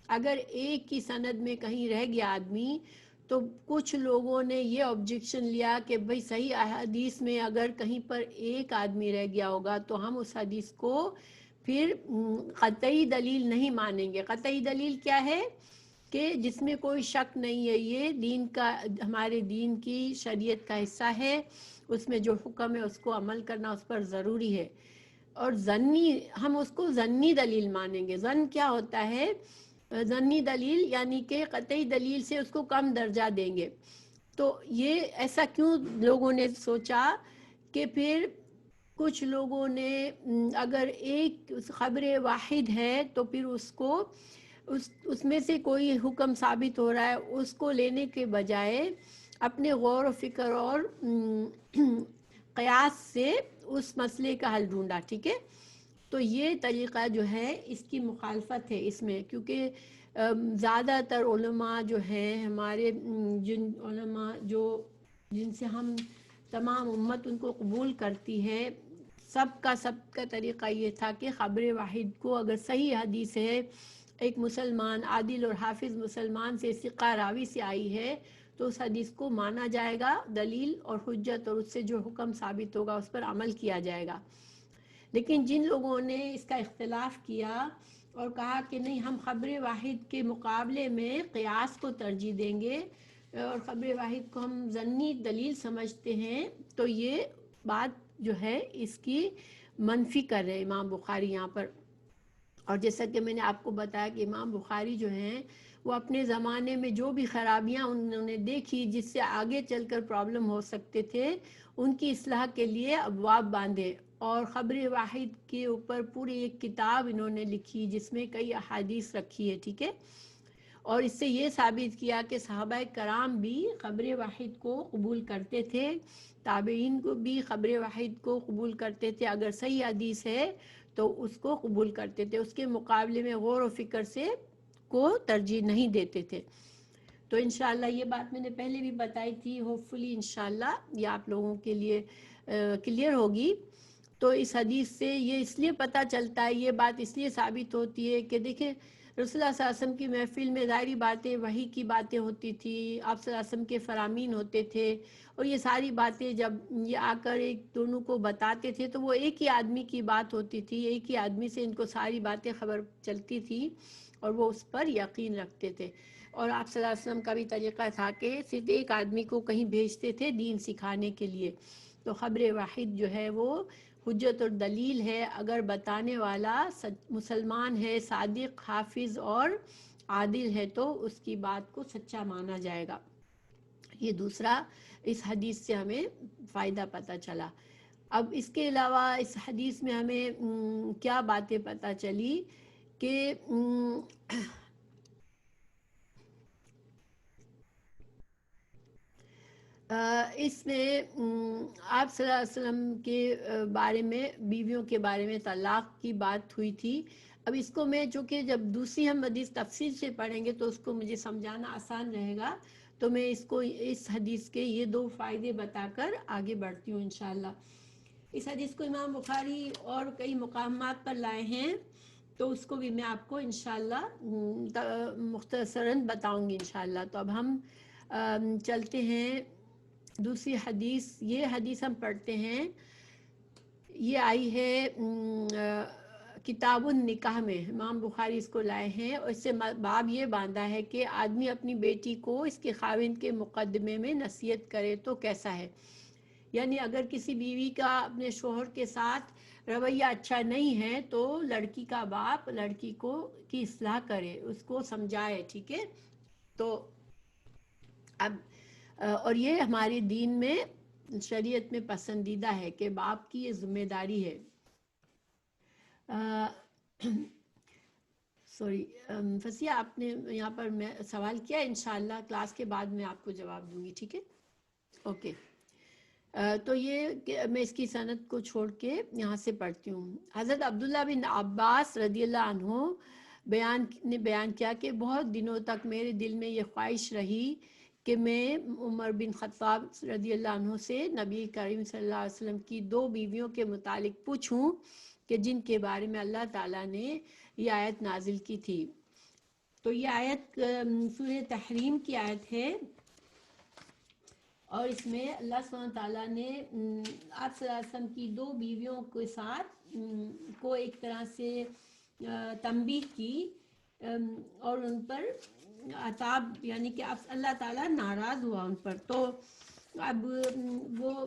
اگر ایک کی سند میں کہیں رہ گیا آدمی تو کچھ لوگوں نے یہ آبجیکشن لیا کہ بھئی صحیح حدیث میں اگر کہیں پر ایک آدمی رہ گیا ہوگا تو ہم اس حدیث کو پھر قطعی دلیل نہیں مانیں گے۔ قطعی دلیل کیا ہے کہ جس میں کوئی شک نہیں ہے، یہ دین کا، ہمارے دین کی شریعت کا حصہ ہے، اس میں جو حکم ہے اس کو عمل کرنا اس پر ضروری ہے۔ اور ظنی، ہم اس کو ظنی دلیل مانیں گے۔ ظن کیا ہوتا ہے؟ ظنی دلیل یعنی کہ قطعی دلیل سے اس کو کم درجہ دیں گے۔ تو یہ ایسا کیوں لوگوں نے سوچا کہ پھر کچھ لوگوں نے اگر ایک خبر واحد ہے تو پھر اس کو اس میں سے کوئی حکم ثابت ہو رہا ہے، اس کو لینے کے بجائے اپنے غور و فکر اور قیاس سے اس مسئلے کا حل ڈھونڈا، ٹھیک ہے۔ تو یہ طریقہ جو ہے اس کی مخالفت ہے اس میں، کیونکہ زیادہ تر علماء جو ہیں ہمارے، جن علماء جن سے ہم تمام امت ان کو قبول کرتی ہے، سب کا طریقہ یہ تھا کہ خبر واحد کو اگر صحیح حدیث ہے، ایک مسلمان عادل اور حافظ مسلمان سے، ثقہ راوی سے آئی ہے تو اس حدیث کو مانا جائے گا، دلیل اور حجت اور اس سے جو حکم ثابت ہوگا اس پر عمل کیا جائے گا۔ لیکن جن لوگوں نے اس کا اختلاف کیا اور کہا کہ نہیں، ہم خبر واحد کے مقابلے میں قیاس کو ترجیح دیں گے اور خبر واحد کو ہم ظنی دلیل سمجھتے ہیں، تو یہ بات جو ہے اس کی منفی کر رہے امام بخاری یہاں پر۔ اور جیسا کہ میں نے آپ کو بتایا کہ امام بخاری جو ہیں وہ اپنے زمانے میں جو بھی خرابیاں انہوں نے دیکھی جس سے آگے چل کر پرابلم ہو سکتے تھے، ان کی اصلاح کے لیے ابواب باندھے، اور خبر واحد کے اوپر پوری ایک کتاب انہوں نے لکھی جس میں کئی احادیث رکھی ہے، ٹھیک ہے۔ اور اس سے یہ ثابت کیا کہ صحابہ کرام بھی خبر واحد کو قبول کرتے تھے، تابعین کو بھی خبر واحد کو قبول کرتے تھے، اگر صحیح حدیث ہے تو اس کو قبول کرتے تھے، اس کے مقابلے میں غور و فکر سے کو ترجیح نہیں دیتے تھے۔ تو انشاءاللہ یہ بات میں نے پہلے بھی بتائی تھی، ہوپ فلی انشاءاللہ یہ آپ لوگوں کے لیے کلیئر ہوگی۔ تو اس حدیث سے یہ اس لیے پتہ چلتا ہے، یہ بات اس لیے ثابت ہوتی ہے کہ دیکھیں رسول اللہ صلی اللہ علیہ وسلم کی محفل میں ظاہری باتیں وحی کی باتیں ہوتی تھی، آپ صلی اللہ علیہ وسلم کے فرامین ہوتے تھے، اور یہ ساری باتیں جب یہ آ کر ایک دونوں کو بتاتے تھے تو وہ ایک ہی آدمی کی بات ہوتی تھی، ایک ہی آدمی سے ان کو ساری باتیں خبر چلتی تھی اور وہ اس پر یقین رکھتے تھے۔ اور آپ صلی اللہ علیہ وسلم کا بھی طریقہ تھا کہ صرف ایک آدمی کو کہیں بھیجتے تھے دین سکھانے کے لیے۔ تو خبر واحد جو ہے وہ حجت اور دلیل ہے، اگر بتانے والا مسلمان ہے، صادق، حافظ اور عادل ہے تو اس کی بات کو سچا مانا جائے گا۔ یہ دوسرا اس حدیث سے ہمیں فائدہ پتہ چلا۔ اب اس کے علاوہ اس حدیث میں ہمیں کیا باتیں پتہ چلی کہ اس میں آپ صلی اللہ علیہ وسلم کے بارے میں، بیویوں کے بارے میں طلاق کی بات ہوئی تھی۔ اب اس کو میں چونکہ جب دوسری ہم حدیث تفصیل سے پڑھیں گے تو اس کو مجھے سمجھانا آسان رہے گا، تو میں اس حدیث کے یہ دو فائدے بتا کر آگے بڑھتی ہوں انشاءاللہ۔ اس حدیث کو امام بخاری اور کئی مقامات پر لائے ہیں، تو اس کو بھی میں آپ کو انشاءاللہ مختصراً بتاؤں گی انشاءاللہ۔ تو اب ہم چلتے ہیں دوسری حدیث۔ یہ حدیث ہم پڑھتے ہیں، یہ آئی ہے کتاب النکاح میں، امام بخاری اس کو لائے ہیں، اور اس سے باب یہ باندھا ہے کہ آدمی اپنی بیٹی کو اس کے خاوند کے مقدمے میں نصیحت کرے تو کیسا ہے۔ یعنی اگر کسی بیوی کا اپنے شوہر کے ساتھ رویہ اچھا نہیں ہے تو لڑکی کا باپ لڑکی کو کی اصلاح کرے، اس کو سمجھائے، ٹھیک ہے۔ تو اب اور یہ ہمارے دین میں شریعت میں پسندیدہ ہے کہ باپ کی یہ ذمہ داری ہے۔ سوری فسیہ، آپ نے یہاں پر میں سوال کیا، انشاءاللہ کلاس کے بعد میں آپ کو جواب دوں گی، ٹھیک ہے، اوکے۔ تو یہ میں اس کی سند کو چھوڑ کے یہاں سے پڑھتی ہوں۔ حضرت عبداللہ بن عباس رضی اللہ عنہ نے بیان کیا کہ بہت دنوں تک میرے دل میں یہ خواہش رہی کہ میں عمر بن خطاب رضی اللہ عنہ سے نبی کریم صلی اللہ علیہ وسلم کی 2 بیویوں کے متعلق پوچھوں کہ جن کے بارے میں اللہ تعالیٰ نے یہ آیت نازل کی تھی۔ تو یہ آیت سورہ تحریم کی آیت ہے، اور اس میں اللہ سبحانہ تعالیٰ نے آپ صلی اللہ علیہ وسلم کی 2 بیویوں کے ساتھ کو ایک طرح سے تنبیہ کی اور ان پر عتاب، یعنی کہ اب اللہ تعالیٰ ناراض ہوا ان پر۔ تو اب وہ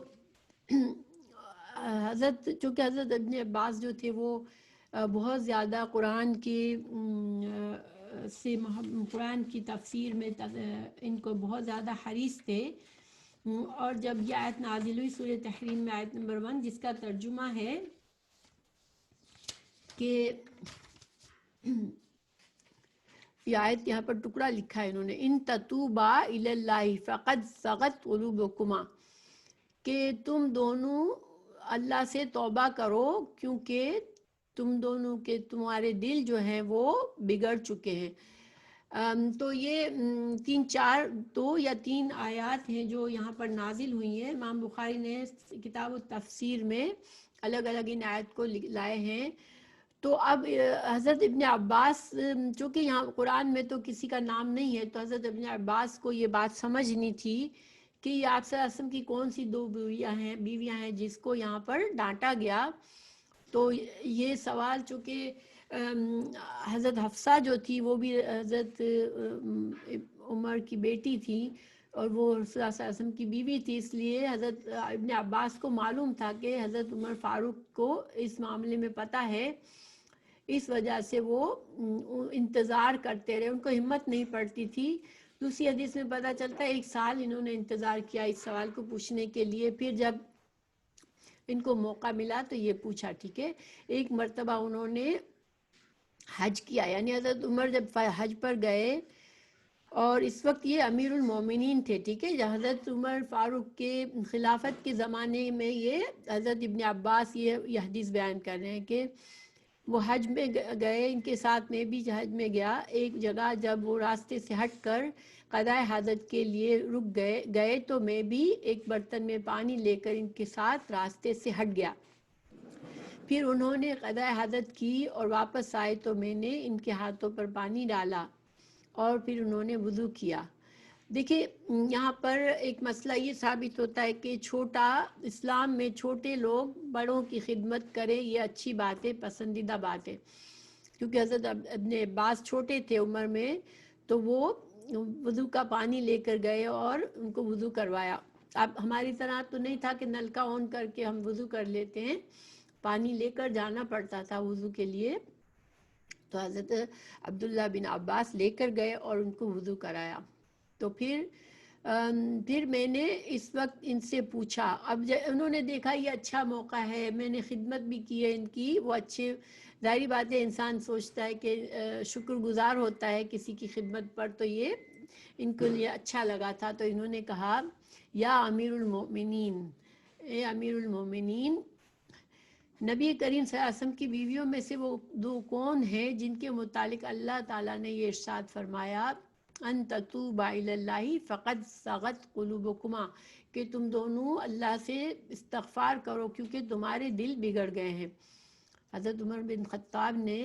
چونکہ حضرت ابن عباس جو تھے وہ بہت زیادہ قرآن کی تفسیر میں ان کو بہت زیادہ حریص تھے، اور جب یہ آیت نازل ہوئی سورہ تحریم میں آیت نمبر 1، جس کا ترجمہ ہے کہ یہ آیت یہاں پر ٹکڑا لکھا ہے انہوں نے، ان تتوبا الی اللہ فقد صغت قلوبکما، کہ تم دونوں اللہ سے توبہ کرو کیونکہ تم دونوں کے تمہارے دل جو ہیں وہ بگڑ چکے ہیں۔ تو یہ 2 یا 3 آیات ہیں جو یہاں پر نازل ہوئی ہیں۔ امام بخاری نے کتاب التفسیر میں الگ الگ ان آیت کو لائے ہیں۔ تو اب حضرت ابن عباس، چونکہ یہاں قرآن میں تو کسی کا نام نہیں ہے، تو حضرت ابن عباس کو یہ بات سمجھنی تھی کہ یہ آپ صلی اللہ علیہ وسلم کی کون سی 2 بیویاں ہیں جس کو یہاں پر ڈانٹا گیا۔ تو یہ سوال چونکہ حضرت حفصہ جو تھی وہ بھی حضرت عمر کی بیٹی تھی اور وہ رسول اللہ صلی اللہ علیہ وسلم کی بیوی تھی، اس لیے حضرت ابن عباس کو معلوم تھا کہ حضرت عمر فاروق کو اس معاملے میں پتہ ہے، اس وجہ سے وہ انتظار کرتے رہے، ان کو ہمت نہیں پڑتی تھی۔ دوسری حدیث میں پتہ چلتا ہے 1 سال انہوں نے انتظار کیا اس سوال کو پوچھنے کے لیے، پھر جب ان کو موقع ملا تو یہ پوچھا، ٹھیک ہے۔ ایک مرتبہ انہوں نے حج کیا، یعنی حضرت عمر جب حج پر گئے، اور اس وقت یہ امیر المومنین تھے، ٹھیک ہے، حضرت عمر فاروق کے خلافت کے زمانے میں یہ حضرت ابن عباس یہ حدیث بیان کر رہے ہیں کہ وہ حج میں گئے، ان کے ساتھ میں بھی حج میں گیا۔ ایک جگہ جب وہ راستے سے ہٹ کر قضائے حاجت کے لیے رک گئے تو میں بھی ایک برتن میں پانی لے کر ان کے ساتھ راستے سے ہٹ گیا۔ پھر انہوں نے قضائے حاجت کی اور واپس آئے تو میں نے ان کے ہاتھوں پر پانی ڈالا اور پھر انہوں نے وضو کیا۔ دیکھیں یہاں پر ایک مسئلہ یہ ثابت ہوتا ہے کہ اسلام میں چھوٹے لوگ بڑوں کی خدمت کریں، یہ اچھی بات ہے، پسندیدہ بات ہے، کیونکہ حضرت ابن عباس چھوٹے تھے عمر میں، تو وہ وضو کا پانی لے کر گئے اور ان کو وضو کروایا۔ اب ہماری طرح تو نہیں تھا کہ نلکا آن کر کے ہم وضو کر لیتے ہیں، پانی لے کر جانا پڑتا تھا وضو کے لیے۔ تو حضرت عبداللہ بن عباس لے کر گئے اور ان کو وضو کرایا۔ تو پھر میں نے اس وقت ان سے پوچھا، اب انہوں نے دیکھا یہ اچھا موقع ہے، میں نے خدمت بھی کی ہے ان کی، وہ اچھے، ظاہری بات ہے انسان سوچتا ہے کہ شکر گزار ہوتا ہے کسی کی خدمت پر، تو یہ ان کو یہ اچھا لگا تھا۔ تو انہوں نے کہا یا امیر المومنین، اے امیر المومنین، نبی کریم صلی اللہ علیہ وسلم کی بیویوں میں سے وہ 2 کون ہیں جن کے متعلق اللہ تعالیٰ نے یہ ارشاد فرمایا ان تتوبا الی اللہ فقد صغت قلوبکما، کہ تم دونوں اللہ سے استغفار کرو کیونکہ تمہارے دل بگڑ گئے ہیں۔ حضرت عمر بن خطاب نے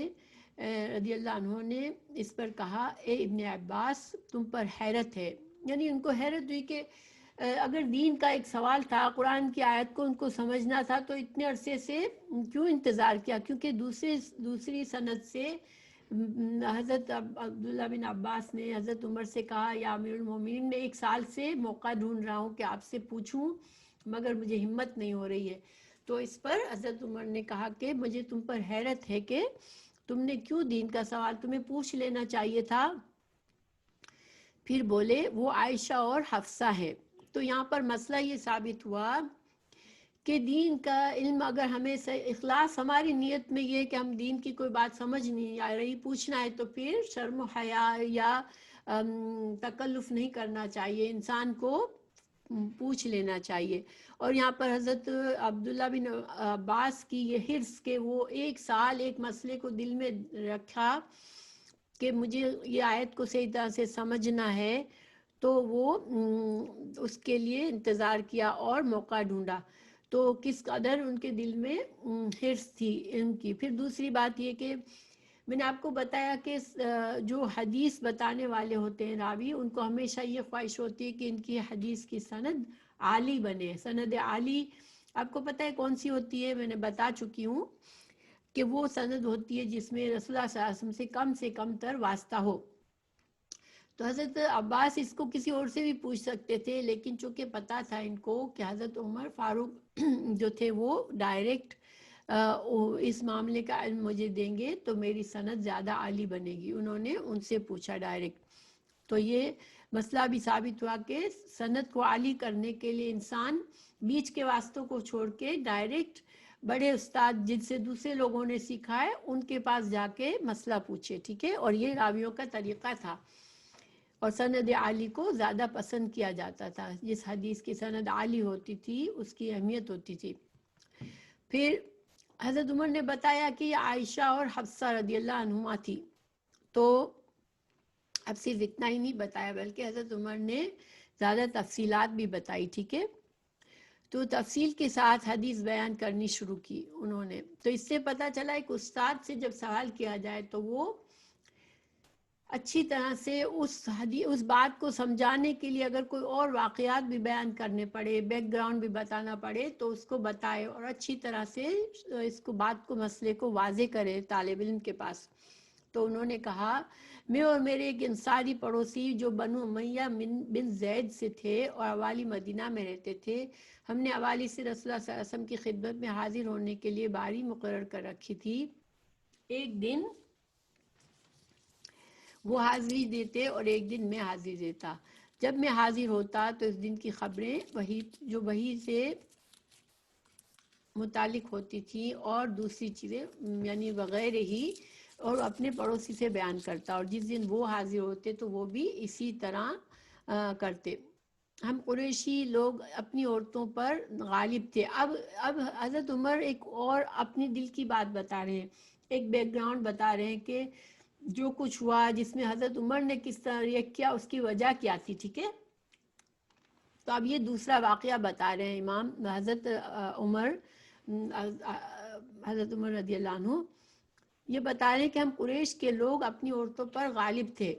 رضی اللہ عنہ نے اس پر کہا، اے ابن عباس تم پر حیرت ہے، یعنی ان کو حیرت ہوئی کہ اگر دین کا ایک سوال تھا، قرآن کی آیت کو ان کو سمجھنا تھا تو اتنے عرصے سے کیوں انتظار کیا؟ کیونکہ دوسری سند سے حضرت عبداللہ بن عباس نے حضرت عمر سے کہا، یا امیر المومنین میں 1 سال سے موقع ڈھونڈ رہا ہوں کہ آپ سے پوچھوں مگر مجھے ہمت نہیں ہو رہی ہے۔ تو اس پر حضرت عمر نے کہا کہ مجھے تم پر حیرت ہے کہ تم نے کیوں دین کا سوال، تمہیں پوچھ لینا چاہیے تھا۔ پھر بولے وہ عائشہ اور حفصہ ہے۔ تو یہاں پر مسئلہ یہ ثابت ہوا کہ دین کا علم اگر ہمیں اخلاص ہماری نیت میں یہ کہ ہم دین کی کوئی بات سمجھ نہیں آ رہی پوچھنا ہے تو پھر شرم و حیا یا تکلف نہیں کرنا چاہیے، انسان کو پوچھ لینا چاہیے۔ اور یہاں پر حضرت عبداللہ بن عباس کی یہ حرص کہ وہ 1 سال ایک مسئلے کو دل میں رکھا کہ مجھے یہ آیت کو صحیح طرح سے سمجھنا ہے، تو وہ اس کے لیے انتظار کیا اور موقع ڈھونڈا۔ تو کس قدر ان کے دل میں حرص تھی ان کی۔ پھر دوسری بات یہ کہ میں نے آپ کو بتایا کہ جو حدیث بتانے والے ہوتے ہیں راوی، ان کو ہمیشہ یہ خواہش ہوتی ہے کہ ان کی حدیث کی سند عالی بنے۔ سند عالی آپ کو پتہ ہے کون سی ہوتی ہے؟ میں نے بتا چکی ہوں کہ وہ سند ہوتی ہے جس میں رسول اللہ صلی اللہ علیہ وسلم سے کم تر واسطہ ہو۔ تو حضرت عباس اس کو کسی اور سے بھی پوچھ سکتے تھے، لیکن چونکہ پتہ تھا ان کو کہ حضرت عمر فاروق جو تھے وہ ڈائریکٹ اس معاملے کا علم مجھے دیں گے تو میری سند زیادہ عالی بنے گی، انہوں نے ان سے پوچھا ڈائریکٹ۔ تو یہ مسئلہ بھی ثابت ہوا کہ سند کو عالی کرنے کے لیے انسان بیچ کے واسطوں کو چھوڑ کے ڈائریکٹ بڑے استاد جن سے دوسرے لوگوں نے سیکھا ہے ان کے پاس جا کے مسئلہ پوچھے، ٹھیک ہے؟ اور یہ راویوں کا طریقہ تھا، اور سند عالی کو زیادہ پسند کیا جاتا تھا۔ جس حدیث کی سند عالی ہوتی تھی اس کی اہمیت ہوتی تھی۔ پھر حضرت عمر نے بتایا کہ یہ عائشہ اور حفصہ رضی اللہ عنہما تھی، تو اب صرف اتنا ہی نہیں بتایا بلکہ حضرت عمر نے زیادہ تفصیلات بھی بتائی، ٹھیک ہے؟ تو تفصیل کے ساتھ حدیث بیان کرنی شروع کی انہوں نے۔ تو اس سے پتہ چلا ایک استاد سے جب سوال کیا جائے تو وہ اچھی طرح سے اس بات کو سمجھانے کے لیے اگر کوئی اور واقعات بھی بیان کرنے پڑے، بیک گراؤنڈ بھی بتانا پڑے تو اس کو بتائے اور اچھی طرح سے اس کو بات کو مسئلے کو واضح کرے طالب علم کے پاس۔ تو انہوں نے کہا میں اور میرے ایک انصاری پڑوسی جو بنو امیہ بن زید سے تھے اور اوالی مدینہ میں رہتے تھے، ہم نے اوالی سے رسول اللہ صلی اللہ علیہ وسلم کی خدمت میں حاضر ہونے کے لیے باری مقرر کر رکھی تھی۔ ایک دن وہ حاضری دیتے اور ایک دن میں حاضری دیتا۔ جب میں حاضر ہوتا تو اس دن کی خبریں وہی سے متعلق ہوتی تھی اور دوسری چیزیں یعنی وغیرہ ہی، اور اپنے پڑوسی سے بیان کرتا، اور جس دن وہ حاضر ہوتے تو وہ بھی اسی طرح کرتے۔ ہم قریشی لوگ اپنی عورتوں پر غالب تھے۔ اب حضرت عمر ایک اور اپنی دل کی بات بتا رہے ہیں، ایک بیک گراؤنڈ بتا رہے ہیں کہ جو کچھ ہوا جس میں حضرت عمر نے کس طرح ریئیکٹ کیا، اس کی وجہ کیا تھی، ٹھیک ہے؟ تو اب یہ دوسرا واقعہ بتا رہے ہیں امام حضرت عمر رضی اللہ عنہ، یہ بتا رہے ہیں کہ ہم قریش کے لوگ اپنی عورتوں پر غالب تھے،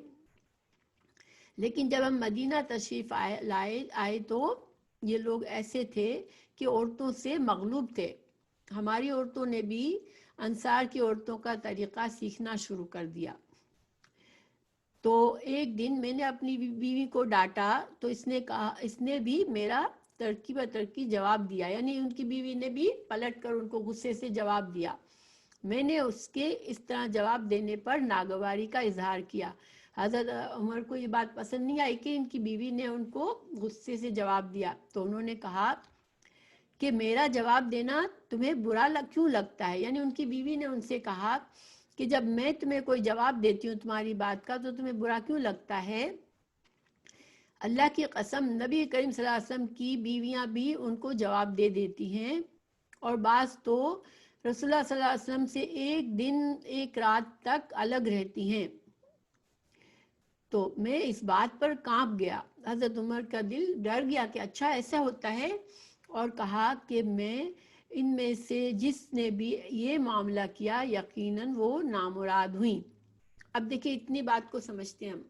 لیکن جب ہم مدینہ تشریف آئے تو یہ لوگ ایسے تھے کہ عورتوں سے مغلوب تھے۔ ہماری عورتوں نے بھی انصار کی عورتوں کا طریقہ سیکھنا شروع کر دیا۔ تو ایک دن میں نے اپنی بیوی کو ڈانٹا تو اس نے بھی میرا ترکی بترکی جواب دیا، یعنی ان کی بیوی نے بھی پلٹ کر ان کو غصے سے جواب دیا۔ میں نے اس کے اس طرح جواب دینے پر ناگواری کا اظہار کیا۔ حضرت عمر کو یہ بات پسند نہیں آئی کہ ان کی بیوی نے ان کو غصے سے جواب دیا، تو انہوں نے کہا کہ میرا جواب دینا تمہیں برا کیوں لگتا ہے؟ یعنی ان کی بیوی نے ان سے کہا کہ جب میں تمہیں کوئی جواب دیتی ہوں تمہاری بات کا تو تمہیں برا کیوں لگتا ہے؟ اللہ کی قسم نبی کریم صلی اللہ علیہ وسلم کی بیویاں بھی ان کو جواب دے دیتی ہیں، اور بعض تو رسول اللہ صلی اللہ علیہ وسلم سے ایک دن ایک رات تک الگ رہتی ہیں۔ تو میں اس بات پر کانپ گیا۔ حضرت عمر کا دل ڈر گیا کہ اچھا ایسا ہوتا ہے، اور کہا کہ میں ان میں سے جس نے بھی یہ معاملہ کیا یقیناً وہ نامراد ہوئی۔ اب دیکھیں اتنی بات کو سمجھتے ہیں ہم۔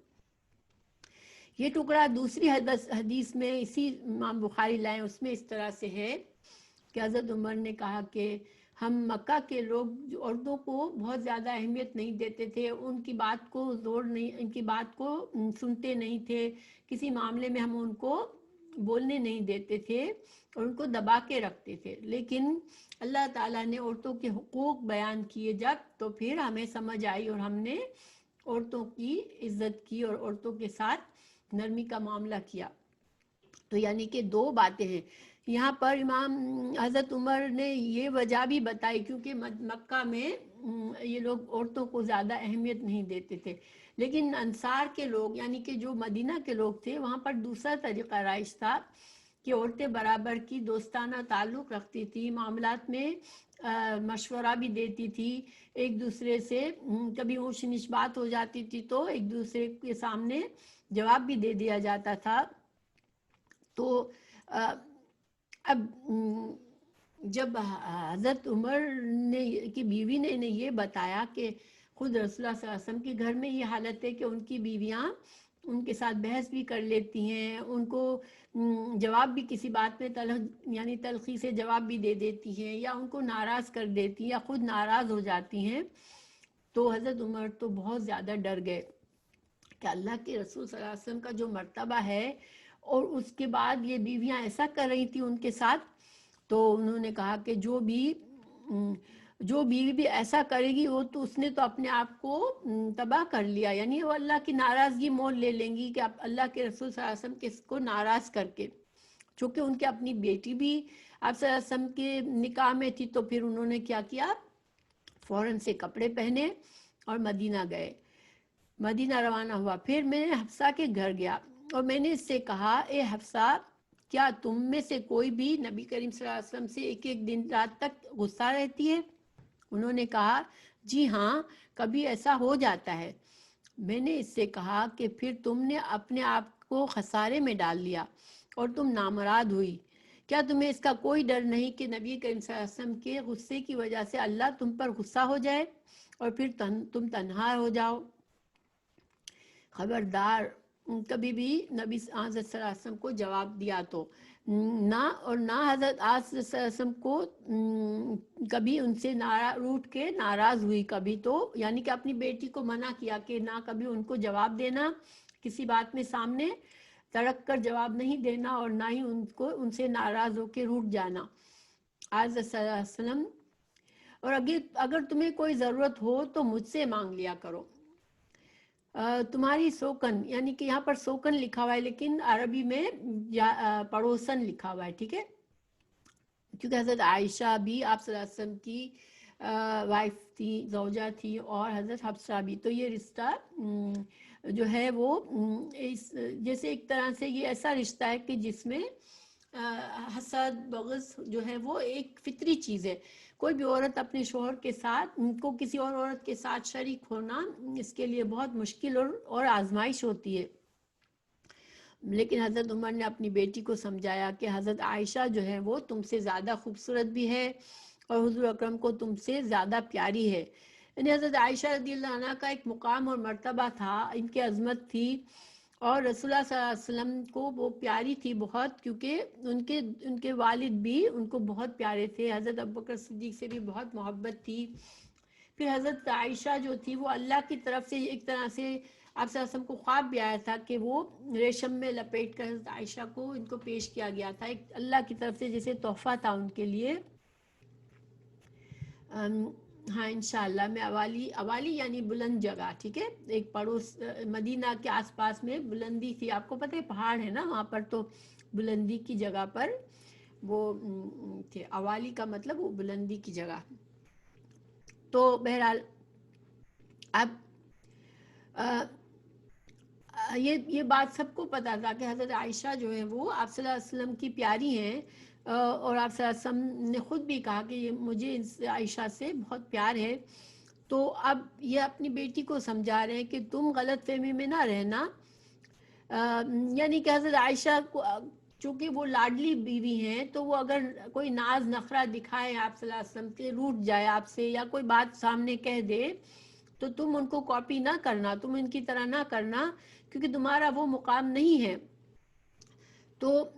یہ ٹکڑا دوسری حدیث میں اسی امام بخاری لائیں، اس میں اس طرح سے ہے کہ حضرت عمر نے کہا کہ ہم مکہ کے لوگ عورتوں کو بہت زیادہ اہمیت نہیں دیتے تھے، ان کی بات کو ان کی بات کو سنتے نہیں تھے، کسی معاملے میں ہم ان کو بولنے نہیں دیتے تھے اور ان کو دبا کے رکھتے تھے، لیکن اللہ تعالیٰ نے عورتوں کے حقوق بیان کیے جب، تو پھر ہمیں سمجھ آئی اور ہم نے عورتوں کی عزت کی اور عورتوں کے ساتھ نرمی کا معاملہ کیا۔ تو یعنی کہ دو باتیں ہیں یہاں پر۔ امام حضرت عمر نے یہ وجہ بھی بتائی کیونکہ مکہ میں یہ لوگ عورتوں کو زیادہ اہمیت نہیں دیتے تھے، لیکن انصار کے لوگ یعنی کہ جو مدینہ کے لوگ تھے وہاں پر دوسرا طریقہ رائج تھا کہ عورتیں برابر کی دوستانہ تعلق رکھتی تھی، معاملات میں مشورہ بھی دیتی تھی ایک دوسرے سے، کبھی اونچ نیچ بات ہو جاتی تھی تو ایک دوسرے کے سامنے جواب بھی دے دیا جاتا تھا۔ تو اب جب حضرت عمر نے کی بیوی نے انہیں یہ بتایا کہ خود رسول اللہ صلی اللہ علیہ وسلم کے گھر میں یہ حالت ہے کہ ان کی بیویاں ان کے ساتھ بحث بھی کر لیتی ہیں، ان کو جواب بھی کسی بات میں یعنی تلخی سے جواب بھی دے دیتی ہیں، یا ان کو ناراض کر دیتی ہیں یا خود ناراض ہو جاتی ہیں، تو حضرت عمر تو بہت زیادہ ڈر گئے کہ اللہ کے رسول صلی اللہ علیہ وسلم کا جو مرتبہ ہے، اور اس کے بعد یہ بیویاں ایسا کر رہی تھی ان کے ساتھ، تو انہوں نے کہا کہ جو بیوی بھی ایسا کرے گی وہ تو اس نے تو اپنے آپ کو تباہ کر لیا، یعنی وہ اللہ کی ناراضگی مول لے لیں گی کہ اللہ کے رسول صلی اللہ علیہ وسلم کس کو ناراض کر کے، چونکہ ان کے اپنی بیٹی بھی آپ صلی اللہ علیہ وسلم کے نکاح میں تھی، تو پھر انہوں نے کیا کیا، فوراً سے کپڑے پہنے اور مدینہ گئے، مدینہ روانہ ہوا۔ پھر میں نے حفصہ کے گھر گیا اور میں نے اس سے کہا، اے حفصہ، کیا تم میں سے کوئی بھی نبی کریم صلی اللہ علیہ وسلم سے ایک ایک دن رات تک غصہ رہتی ہے؟ انہوں نے کہا جی ہاں، کبھی ایسا ہو جاتا ہے۔ میں نے اس سے کہا کہ پھر تم نے اپنے آپ کو خسارے میں ڈال لیا اور تم نامراد ہوئی، کیا تمہیں اس کا کوئی ڈر نہیں کہ نبی کریم صلی اللہ علیہ وسلم کے غصے کی وجہ سے اللہ تم پر غصہ ہو جائے اور پھر تم تنہا ہو جاؤ؟ خبردار، کبھی بھی نبی حضرت صلی اللہ علیہ وسلم کو جواب دیا تو نہ حضرت صلی اللہ علیہ وسلم کو کبھی ان سے روٹھ کے ناراض ہوئی کبھی، تو یعنی کہ اپنی بیٹی کو منع کیا کہ نہ کبھی ان کو جواب دینا، کسی بات میں سامنے تڑک کر جواب نہیں دینا، اور نہ ہی ان سے ناراض ہو کے روٹھ جانا حضرت صلی اللہ علیہ وسلم، اور اگر تمہیں کوئی ضرورت ہو تو مجھ سے مانگ لیا کرو۔ تمہاری سوکن، یعنی کہ یہاں پر سوکن لکھا ہوا ہے لیکن عربی میں پڑوسن لکھا ہوا ہے، ٹھیک ہے، کیونکہ حضرت عائشہ بھی آپ صلی اللہ علیہ وسلم کی وائف تھی، زوجہ تھی، اور حضرت حفصہ بھی، تو یہ رشتہ جو ہے وہ جیسے ایک طرح سے یہ ایسا رشتہ ہے کہ جس میں حسد بغض جو ہے وہ ایک فطری چیز ہے۔ کوئی بھی عورت اپنے شوہر کے ساتھ کو کسی اور عورت کے ساتھ شریک ہونا اس کے لیے بہت مشکل اور آزمائش ہوتی ہے، لیکن حضرت عمر نے اپنی بیٹی کو سمجھایا کہ حضرت عائشہ جو ہے وہ تم سے زیادہ خوبصورت بھی ہے اور حضور اکرم کو تم سے زیادہ پیاری ہے، یعنی حضرت عائشہ رضی اللہ عنہ کا ایک مقام اور مرتبہ تھا، ان کی عظمت تھی، اور رسول اللہ صلی اللہ علیہ وسلم کو وہ پیاری تھی بہت، کیونکہ ان کے والد بھی ان کو بہت پیارے تھے، حضرت ابوبکر صدیق سے بھی بہت محبت تھی۔ پھر حضرت عائشہ جو تھی وہ اللہ کی طرف سے ایک طرح سے آپ صلی اللہ علیہ وسلم کو خواب بھی آیا تھا کہ وہ ریشم میں لپیٹ کر حضرت عائشہ کو ان کو پیش کیا گیا تھا، ایک اللہ کی طرف سے جیسے تحفہ تھا ان کے لیے۔ ہاں انشاءاللہ میں اوالی یعنی بلند جگہ، ٹھیک ہے، ایک پڑوس مدینہ کے آس پاس میں بلندی تھی، آپ کو پتہ ہے پہاڑ ہے نا وہاں پر، تو بلندی کی جگہ پر وہ تھے، اوالی کا مطلب وہ بلندی کی جگہ۔ تو بہرحال اب یہ بات سب کو پتا تھا کہ حضرت عائشہ جو ہے وہ آپ صلی اللہ علیہ وسلم کی پیاری ہیں، اور آپ صلی اللہ علیہ وسلم نے خود بھی کہا کہ مجھے عائشہ سے بہت پیار ہے، تو اب یہ اپنی بیٹی کو سمجھا رہے ہیں کہ تم غلط فہمی میں نہ رہنا، یعنی کہ حضرت عائشہ کو چونکہ وہ لاڈلی بیوی ہیں تو وہ اگر کوئی ناز نخرہ دکھائے آپ صلی اللہ علیہ وسلم کے، روٹ جائے آپ سے یا کوئی بات سامنے کہہ دے تو تم ان کو کاپی نہ کرنا، تم ان کی طرح نہ کرنا، کیونکہ تمہارا وہ مقام نہیں ہے. تو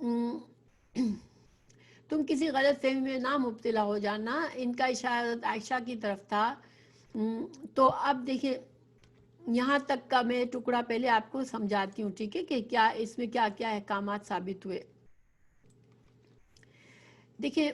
تم کسی غلط فہمی میں نہ مبتلا ہو جانا. ان کا اشارہ عائشہ کی طرف تھا. تو اب دیکھیں یہاں تک کا میں ٹکڑا پہلے آپ کو سمجھاتی ہوں، ٹھیک ہے، کہ کیا اس میں کیا کیا احکامات ثابت ہوئے. دیکھیں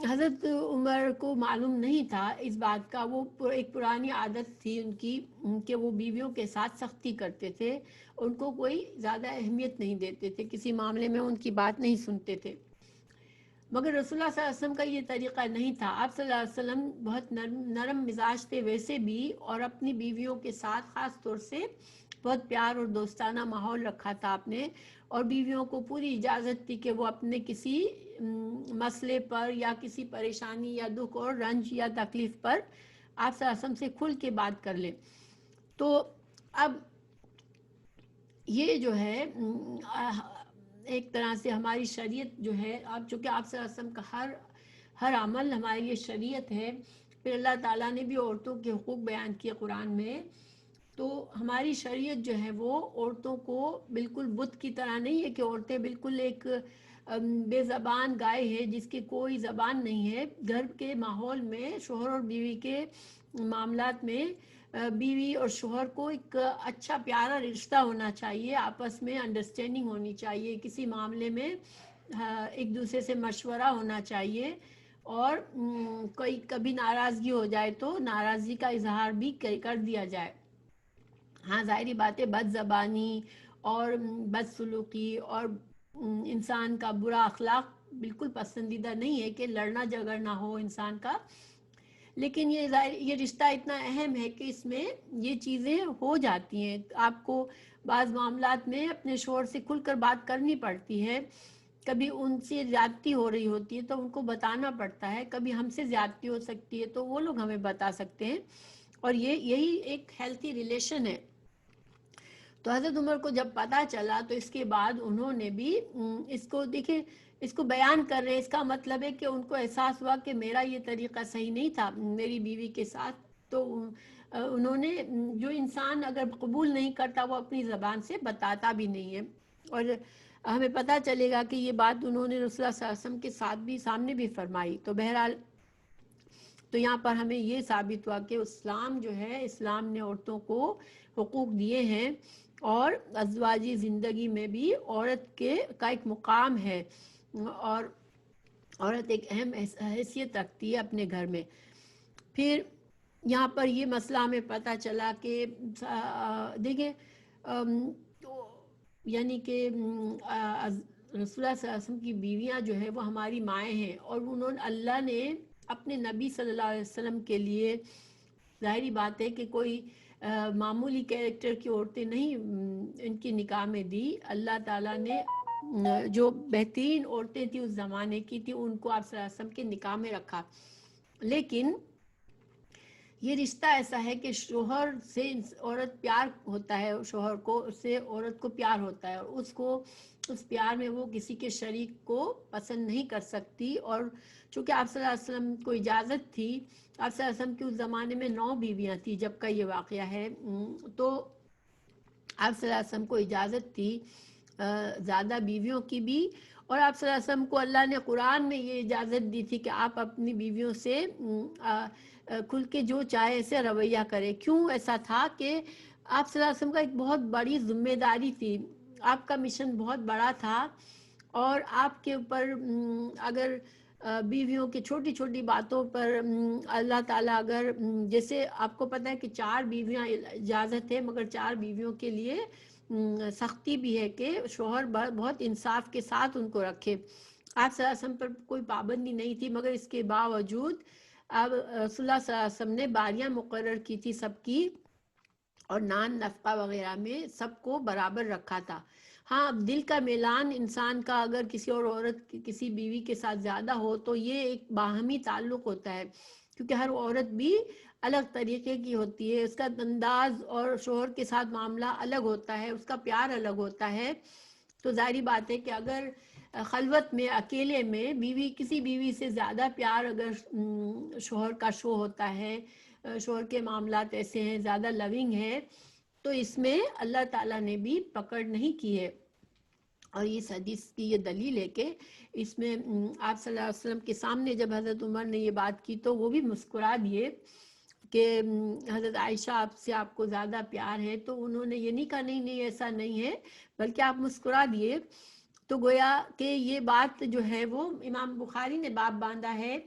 حضرت عمر کو معلوم نہیں تھا اس بات کا، وہ ایک پرانی عادت تھی ان کی کہ وہ بیویوں کے ساتھ سختی کرتے تھے، ان کو کوئی زیادہ اہمیت نہیں دیتے تھے، کسی معاملے میں ان کی بات نہیں سنتے تھے. مگر رسول اللہ صلی اللہ علیہ وسلم کا یہ طریقہ نہیں تھا. آپ صلی اللہ علیہ وسلم بہت نرم مزاج تھے ویسے بھی، اور اپنی بیویوں کے ساتھ خاص طور سے بہت پیار اور دوستانہ ماحول رکھا تھا آپ نے، اور بیویوں کو پوری اجازت تھی کہ وہ اپنے کسی مسئلے پر یا کسی پریشانی یا دکھ اور رنج یا تکلیف پر آپ صلی اللہ علیہ وسلم سے کھل کے بات کر لیں. تو اب یہ جو ہے ایک طرح سے ہماری شریعت جو ہے، اب چونکہ آپ صلی اللہ علیہ وسلم کا ہر عمل ہمارے لیے شریعت ہے. پھر اللہ تعالیٰ نے بھی عورتوں کے حقوق بیان کیے قرآن میں. تو ہماری شریعت جو ہے وہ عورتوں کو بالکل بت کی طرح نہیں ہے کہ عورتیں بالکل ایک بے زبان گائے ہے جس کی کوئی زبان نہیں ہے. گھر کے ماحول میں شوہر اور بیوی کے معاملات میں بیوی اور شوہر کو ایک اچھا پیارا رشتہ ہونا چاہیے، آپس میں انڈرسٹینڈنگ ہونی چاہیے، کسی معاملے میں ایک دوسرے سے مشورہ ہونا چاہیے، اور کوئی کبھی ناراضگی ہو جائے تو ناراضگی کا اظہار بھی کر دیا جائے. ہاں ظاہری بات ہے بد زبانی اور بد سلوکی اور انسان کا برا اخلاق بالکل پسندیدہ نہیں ہے کہ لڑنا جھگڑنا ہو انسان کا، لیکن یہ رشتہ اتنا اہم ہے کہ اس میں یہ چیزیں ہو جاتی ہیں. آپ کو بعض معاملات میں اپنے شوہر سے کھل کر بات کرنی پڑتی ہے. کبھی ان سے زیادتی ہو رہی ہوتی ہے تو ان کو بتانا پڑتا ہے، کبھی ہم سے زیادتی ہو سکتی ہے تو وہ لوگ ہمیں بتا سکتے ہیں، اور یہی ایک ہیلتھی ریلیشن ہے. تو حضرت عمر کو جب پتہ چلا تو اس کے بعد انہوں نے بھی اس کو دیکھیں اس کو بیان کر رہے، اس کا مطلب ہے کہ ان کو احساس ہوا کہ میرا یہ طریقہ صحیح نہیں تھا میری بیوی کے ساتھ. تو انہوں نے، جو انسان اگر قبول نہیں کرتا وہ اپنی زبان سے بتاتا بھی نہیں ہے. اور ہمیں پتہ چلے گا کہ یہ بات انہوں نے رسول اللہ صلی اللہ علیہ وسلم کے ساتھ بھی سامنے بھی فرمائی. تو بہرحال تو یہاں پر ہمیں یہ ثابت ہوا کہ اسلام جو ہے، اسلام نے عورتوں کو حقوق دیے ہیں، اور ازواجی زندگی میں بھی عورت کا ایک مقام ہے، اور عورت ایک اہم حیثیت رکھتی ہے اپنے گھر میں. پھر یہاں پر یہ مسئلہ ہمیں پتہ چلا کہ دیکھیں یعنی کہ رسول اللہ صلی اللہ علیہ وسلم کی بیویاں جو ہے وہ ہماری مائیں ہیں، اور اللہ نے اپنے نبی صلی اللہ علیہ وسلم کے لیے، ظاہری بات ہے کہ کوئی معمولی کیریکٹر کی عورتیں نہیں ان کی نکاح میں دی. اللہ تعالیٰ نے جو بہترین عورتیں تھیں اس زمانے کی تھی ان کو آپ صلی اللہ علیہ وسلم کے نکاح میں رکھا. لیکن یہ رشتہ ایسا ہے کہ شوہر سے عورت پیار ہوتا ہے، شوہر کو اس سے عورت کو پیار ہوتا ہے، اور اس پیار میں وہ کسی کے شریک کو پسند نہیں کر سکتی. اور چونکہ آپ صلی اللہ علیہ وسلم کو اجازت تھی، آپ صلی اللہ علیہ وسلم کے اس زمانے میں 9 بیویاں تھیں جب کا یہ واقعہ ہے، تو آپ صلی اللہ علیہ وسلم کو اجازت تھی زیادہ بیویوں کی بھی. اور آپ صلی اللہ علیہ وسلم کو اللہ نے قرآن میں یہ اجازت دی تھی کہ آپ اپنی بیویوں سے کھل کے جو چاہے ایسے رویہ کرے. کیوں ایسا تھا کہ آپ صلی اللہ علیہ وسلم کا ایک بہت بڑی ذمہ داری تھی، آپ کا مشن بہت بڑا تھا، اور آپ کے اوپر اگر بیویوں کی چھوٹی چھوٹی باتوں پر اللہ تعالیٰ اگر جیسے آپ کو پتہ ہے کہ 4 بیویاں اجازت ہے، مگر 4 بیویوں کے لیے سختی بھی ہے کہ شوہر بہت انصاف کے ساتھ ان کو رکھے. آپ صلی اللہ علیہ وسلم پر کوئی پابندی نہیں تھی، مگر اس کے باوجود اب رسول اللہ صلی اللہ علیہ وسلم نے باریاں مقرر کی تھی سب کی، اور نان نفقہ وغیرہ میں سب کو برابر رکھا تھا. ہاں اب دل کا میلان انسان کا اگر کسی اور عورت کسی بیوی کے ساتھ زیادہ ہو تو یہ ایک باہمی تعلق ہوتا ہے، کیونکہ ہر عورت بھی الگ طریقے کی ہوتی ہے، اس کا انداز اور شوہر کے ساتھ معاملہ الگ ہوتا ہے، اس کا پیار الگ ہوتا ہے. تو ظاہری بات ہے کہ اگر خلوت میں اکیلے میں بیوی کسی بیوی سے زیادہ پیار اگر شوہر کا شو ہوتا ہے، شوہر کے معاملات ایسے ہیں، زیادہ لونگ ہے، تو اس میں اللہ تعالیٰ نے بھی پکڑ نہیں کی ہے. اور اس حدیث کی یہ دلیل ہے کہ اس میں آپ صلی اللہ علیہ وسلم کے سامنے جب حضرت عمر نے یہ بات کی تو وہ بھی مسکرا دیے کہ حضرت عائشہ آپ سے آپ کو زیادہ پیار ہے، تو انہوں نے یہ نہیں کہا نہیں نہیں ایسا نہیں ہے، بلکہ آپ مسکرا دیے. تو گویا کہ یہ بات جو ہے وہ امام بخاری نے باب باندھا ہے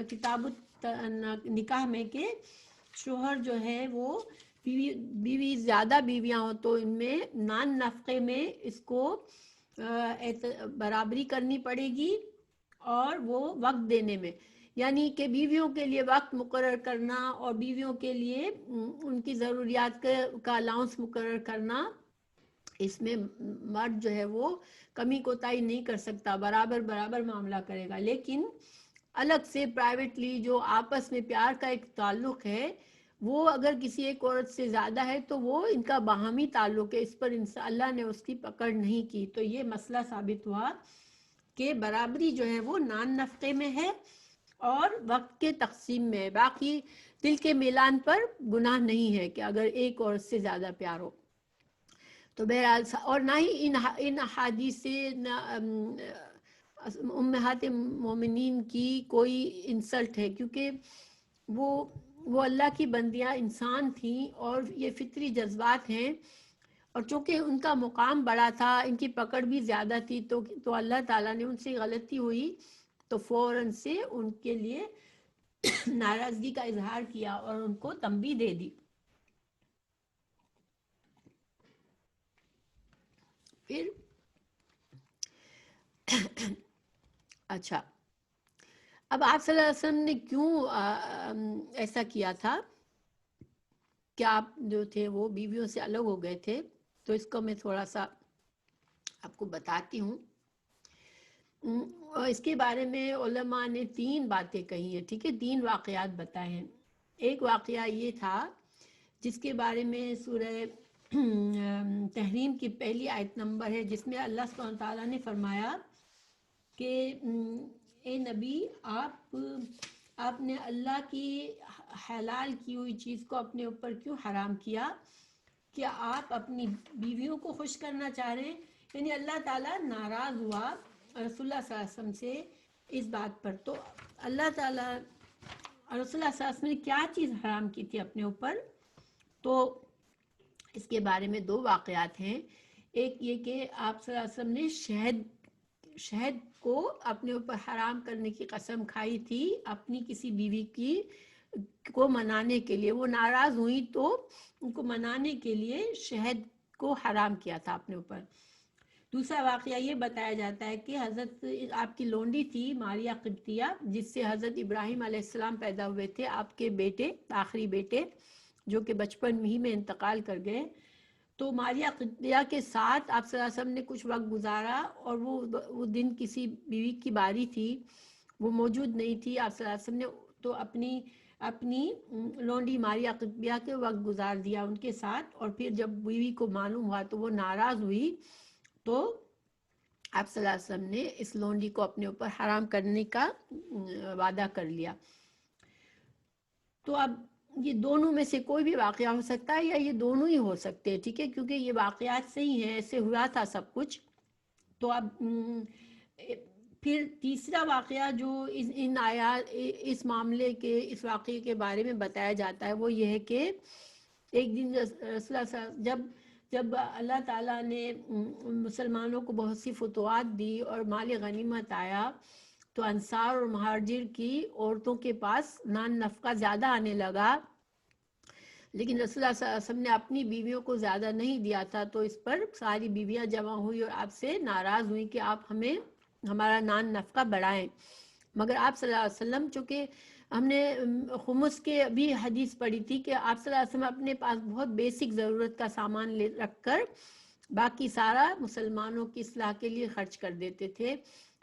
کتاب نکاح میں کہ شوہر جو ہے وہ بیوی زیادہ بیویاں ہوں تو ان میں نان نفقے میں اس کو برابری کرنی پڑے گی، اور وہ وقت دینے میں، یعنی کہ بیویوں کے لیے وقت مقرر کرنا اور بیویوں کے لیے ان کی ضروریات کا الاؤنس مقرر کرنا، اس میں مرد جو ہے وہ کمی کوتاہی نہیں کر سکتا، برابر برابر معاملہ کرے گا. لیکن الگ سے پرائیویٹلی جو آپس میں پیار کا ایک تعلق ہے وہ اگر کسی ایک عورت سے زیادہ ہے تو وہ ان کا باہمی تعلق ہے، اس پر اللہ نے اس کی پکڑ نہیں کی. تو یہ مسئلہ ثابت ہوا کہ برابری جو ہے وہ نان نفقے میں ہے اور وقت کے تقسیم میں ہے. باقی دل کے میلان پر گناہ نہیں ہے کہ اگر ایک عورت سے زیادہ پیار ہو. تو بہرحال اور نہ ہی ان احادیث سے امہات مومنین کی کوئی انسلٹ ہے، کیونکہ وہ اللہ کی بندیاں انسان تھیں اور یہ فطری جذبات ہیں، اور چونکہ ان کا مقام بڑا تھا، ان کی پکڑ بھی زیادہ تھی، تو اللہ تعالیٰ نے ان سے غلطی ہوئی تو فوراً سے ان کے لیے ناراضگی کا اظہار کیا اور ان کو تنبیہ دے دی. پھر اچھا، اب آپ صلی اللہ علیہ وسلم نے کیوں ایسا کیا تھا کہ آپ جو تھے وہ بیویوں سے الگ ہو گئے تھے؟ تو اس کو میں تھوڑا سا آپ کو بتاتی ہوں. اور اس کے بارے میں علماء نے 3 باتیں کہی ہیں، ٹھیک ہے، 3 واقعات بتائے ہیں. ایک واقعہ یہ تھا جس کے بارے میں سورہ تحریم کی پہلی آیت نمبر ہے، جس میں اللہ سبحانہ وتعالیٰ نے فرمایا کہ اے نبی آپ نے اللہ کی حلال کی ہوئی چیز کو اپنے اوپر کیوں حرام کیا؟ کیا آپ اپنی بیویوں کو خوش کرنا چاہ رہے ہیں؟ یعنی اللہ تعالیٰ ناراض ہوا رسول اللہ صلی اللہ علیہ وسلم سے اس بات پر. تو اللہ تعالیٰ رسول اللہ صلی اللہ علیہ وسلم نے کیا چیز حرام کی تھی اپنے اوپر؟ تو اس کے بارے میں 2 واقعات ہیں. ایک یہ کہ آپ صلی اللہ علیہ وسلم نے شہد کو اپنے اوپر حرام کرنے کی قسم کھائی تھی اپنی کسی بیوی کو منانے کے لیے. وہ ناراض ہوئی تو ان کو منانے کے لیے شہد کو حرام کیا تھا اپنے اوپر. دوسرا واقعہ یہ بتایا جاتا ہے کہ حضرت آپ کی لونڈی تھی ماریہ قبطیہ، جس سے حضرت ابراہیم علیہ السلام پیدا ہوئے تھے، آپ کے بیٹے، آخری بیٹے، جو کہ بچپن ہی میں انتقال کر گئے. تو ماریہ قبطیہ کے ساتھ آپ صلی اللہ علیہ وسلم نے کچھ وقت گزارا، اور وہ دن کسی بیوی کی باری تھی، وہ موجود نہیں تھی. آپ صلی اللہ علیہ وسلم نے تو اپنی لونڈی ماریہ قبطیہ کے وقت گزار دیا ان کے ساتھ. اور پھر جب بیوی کو معلوم ہوا تو وہ ناراض ہوئی، تو آپ صلی اللہ علیہ وسلم نے اس لونڈی کو اپنے اوپر حرام کرنے کا وعدہ کر لیا. تو اب یہ دونوں میں سے کوئی بھی واقعہ ہو سکتا ہے یا یہ دونوں ہی ہو سکتے ہیں، ٹھیک ہے، کیونکہ یہ واقعات صحیح ہیں، ایسے ہوا تھا سب کچھ. تو اب پھر تیسرا واقعہ جو ان آیات اس معاملے کے اس واقعے کے بارے میں بتایا جاتا ہے وہ یہ ہے کہ ایک دن رسول اللہ جب اللہ تعالیٰ نے مسلمانوں کو بہت سی فتوحات دی اور مال غنیمت آیا، تو انصار اور مہاجر کی عورتوں کے پاس نان نفقہ زیادہ آنے لگا، لیکن رسول اللہ صلی اللہ علیہ وسلم نے اپنی بیویوں کو زیادہ نہیں دیا تھا. تو اس پر ساری بیویاں جمع ہوئی اور آپ سے ناراض ہوئی کہ آپ ہمارا نان نفقہ بڑھائیں. مگر آپ صلی اللہ علیہ وسلم، چونکہ ہم نے خمس کے بھی حدیث پڑھی تھی کہ آپ صلی اللہ علیہ وسلم اپنے پاس بہت بیسک ضرورت کا سامان رکھ کر باقی سارا مسلمانوں کی اصلاح کے لیے خرچ کر دیتے تھے.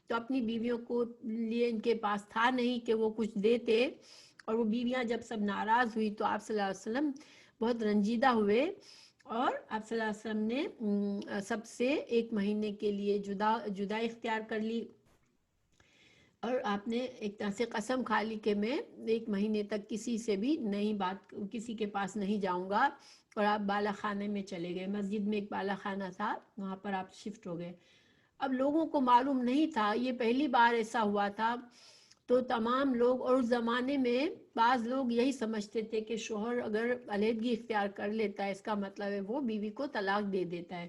تو اپنی بیویوں کو لیے ان کے پاس تھا نہیں کہ وہ کچھ دیتے، اور وہ بیویاں جب سب ناراض ہوئی تو آپ صلی اللہ علیہ وسلم بہت رنجیدہ ہوئے، اور آپ صلی اللہ علیہ وسلم نے سب سے 1 مہینے کے لیے جدائی اختیار کر لی، اور آپ نے ایک طرح سے قسم کھا لی کہ میں 1 مہینے تک کسی سے بھی نئی بات، کسی کے پاس نہیں جاؤں گا، اور آپ بالا خانے میں چلے گئے، مسجد میں ایک بالا خانہ تھا وہاں پر آپ شفٹ ہو گئے۔ اب لوگوں کو معلوم نہیں تھا، یہ پہلی بار ایسا ہوا تھا، تو تمام لوگ، اور اس زمانے میں بعض لوگ یہی سمجھتے تھے کہ شوہر اگر علیحدگی اختیار کر لیتا ہے اس کا مطلب ہے وہ بیوی کو طلاق دے دیتا ہے،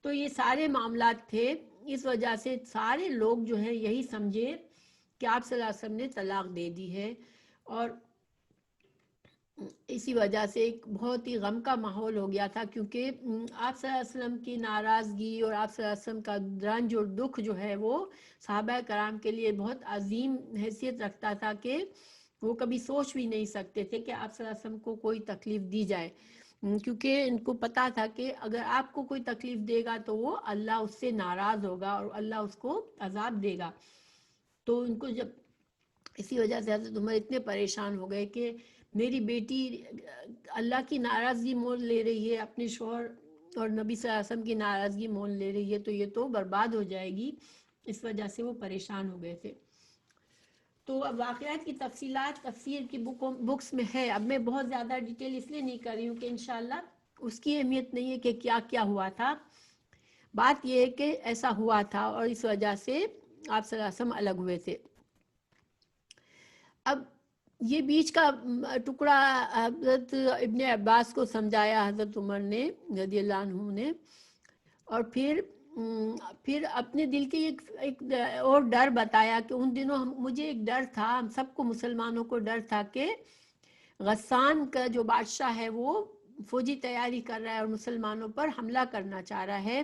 تو یہ سارے معاملات تھے، اس وجہ سے سارے لوگ جو ہے یہی سمجھے کہ آپ صلی اللہ علیہ وسلم نے طلاق دے دی ہے، اور اسی وجہ سے ایک بہت ہی غم کا ماحول ہو گیا تھا، کیونکہ آپ صلی اللہ علیہ وسلم کی ناراضگی اور آپ صلی اللہ علیہ وسلم کا رنج اور دکھ جو ہے وہ صحابہ کرام کے لیے بہت عظیم حیثیت رکھتا تھا، کہ وہ کبھی سوچ بھی نہیں سکتے تھے کہ آپ صلی اللہ علیہ وسلم کو کوئی تکلیف دی جائے، کیونکہ ان کو پتا تھا کہ اگر آپ کو کوئی تکلیف دے گا تو وہ اللہ اس سے ناراض ہوگا اور اللہ اس کو عذاب دے گا۔ تو ان کو جب اسی وجہ سے حضرت عمر اتنے پریشان ہو گئے کہ میری بیٹی اللہ کی ناراضگی مول لے رہی ہے، اپنے شوہر اور نبی صلی اللہ علیہ وسلم کی ناراضگی مول لے رہی ہے، تو یہ تو برباد ہو جائے گی، اس وجہ سے وہ پریشان ہو گئے تھے۔ تو اب واقعات کی تفصیلات تفسیر کی بکس میں ہے، اب میں بہت زیادہ ڈیٹیل اس لیے نہیں کر رہی ہوں کہ انشاءاللہ اس کی اہمیت نہیں ہے کہ کیا کیا ہوا تھا، بات یہ ہے کہ ایسا ہوا تھا اور اس وجہ سے آپ صلی اللہ علیہ وسلم الگ ہوئے تھے۔ اب یہ بیچ کا ٹکڑا حضرت ابن عباس کو سمجھایا حضرت عمر نے رضی اللہ عنہ نے، اور پھر اپنے دل کی ایک اور ڈر بتایا کہ ان دنوں مجھے ایک ڈر تھا، ہم سب کو مسلمانوں کو ڈر تھا کہ غسان کا جو بادشاہ ہے وہ فوجی تیاری کر رہا ہے اور مسلمانوں پر حملہ کرنا چاہ رہا ہے۔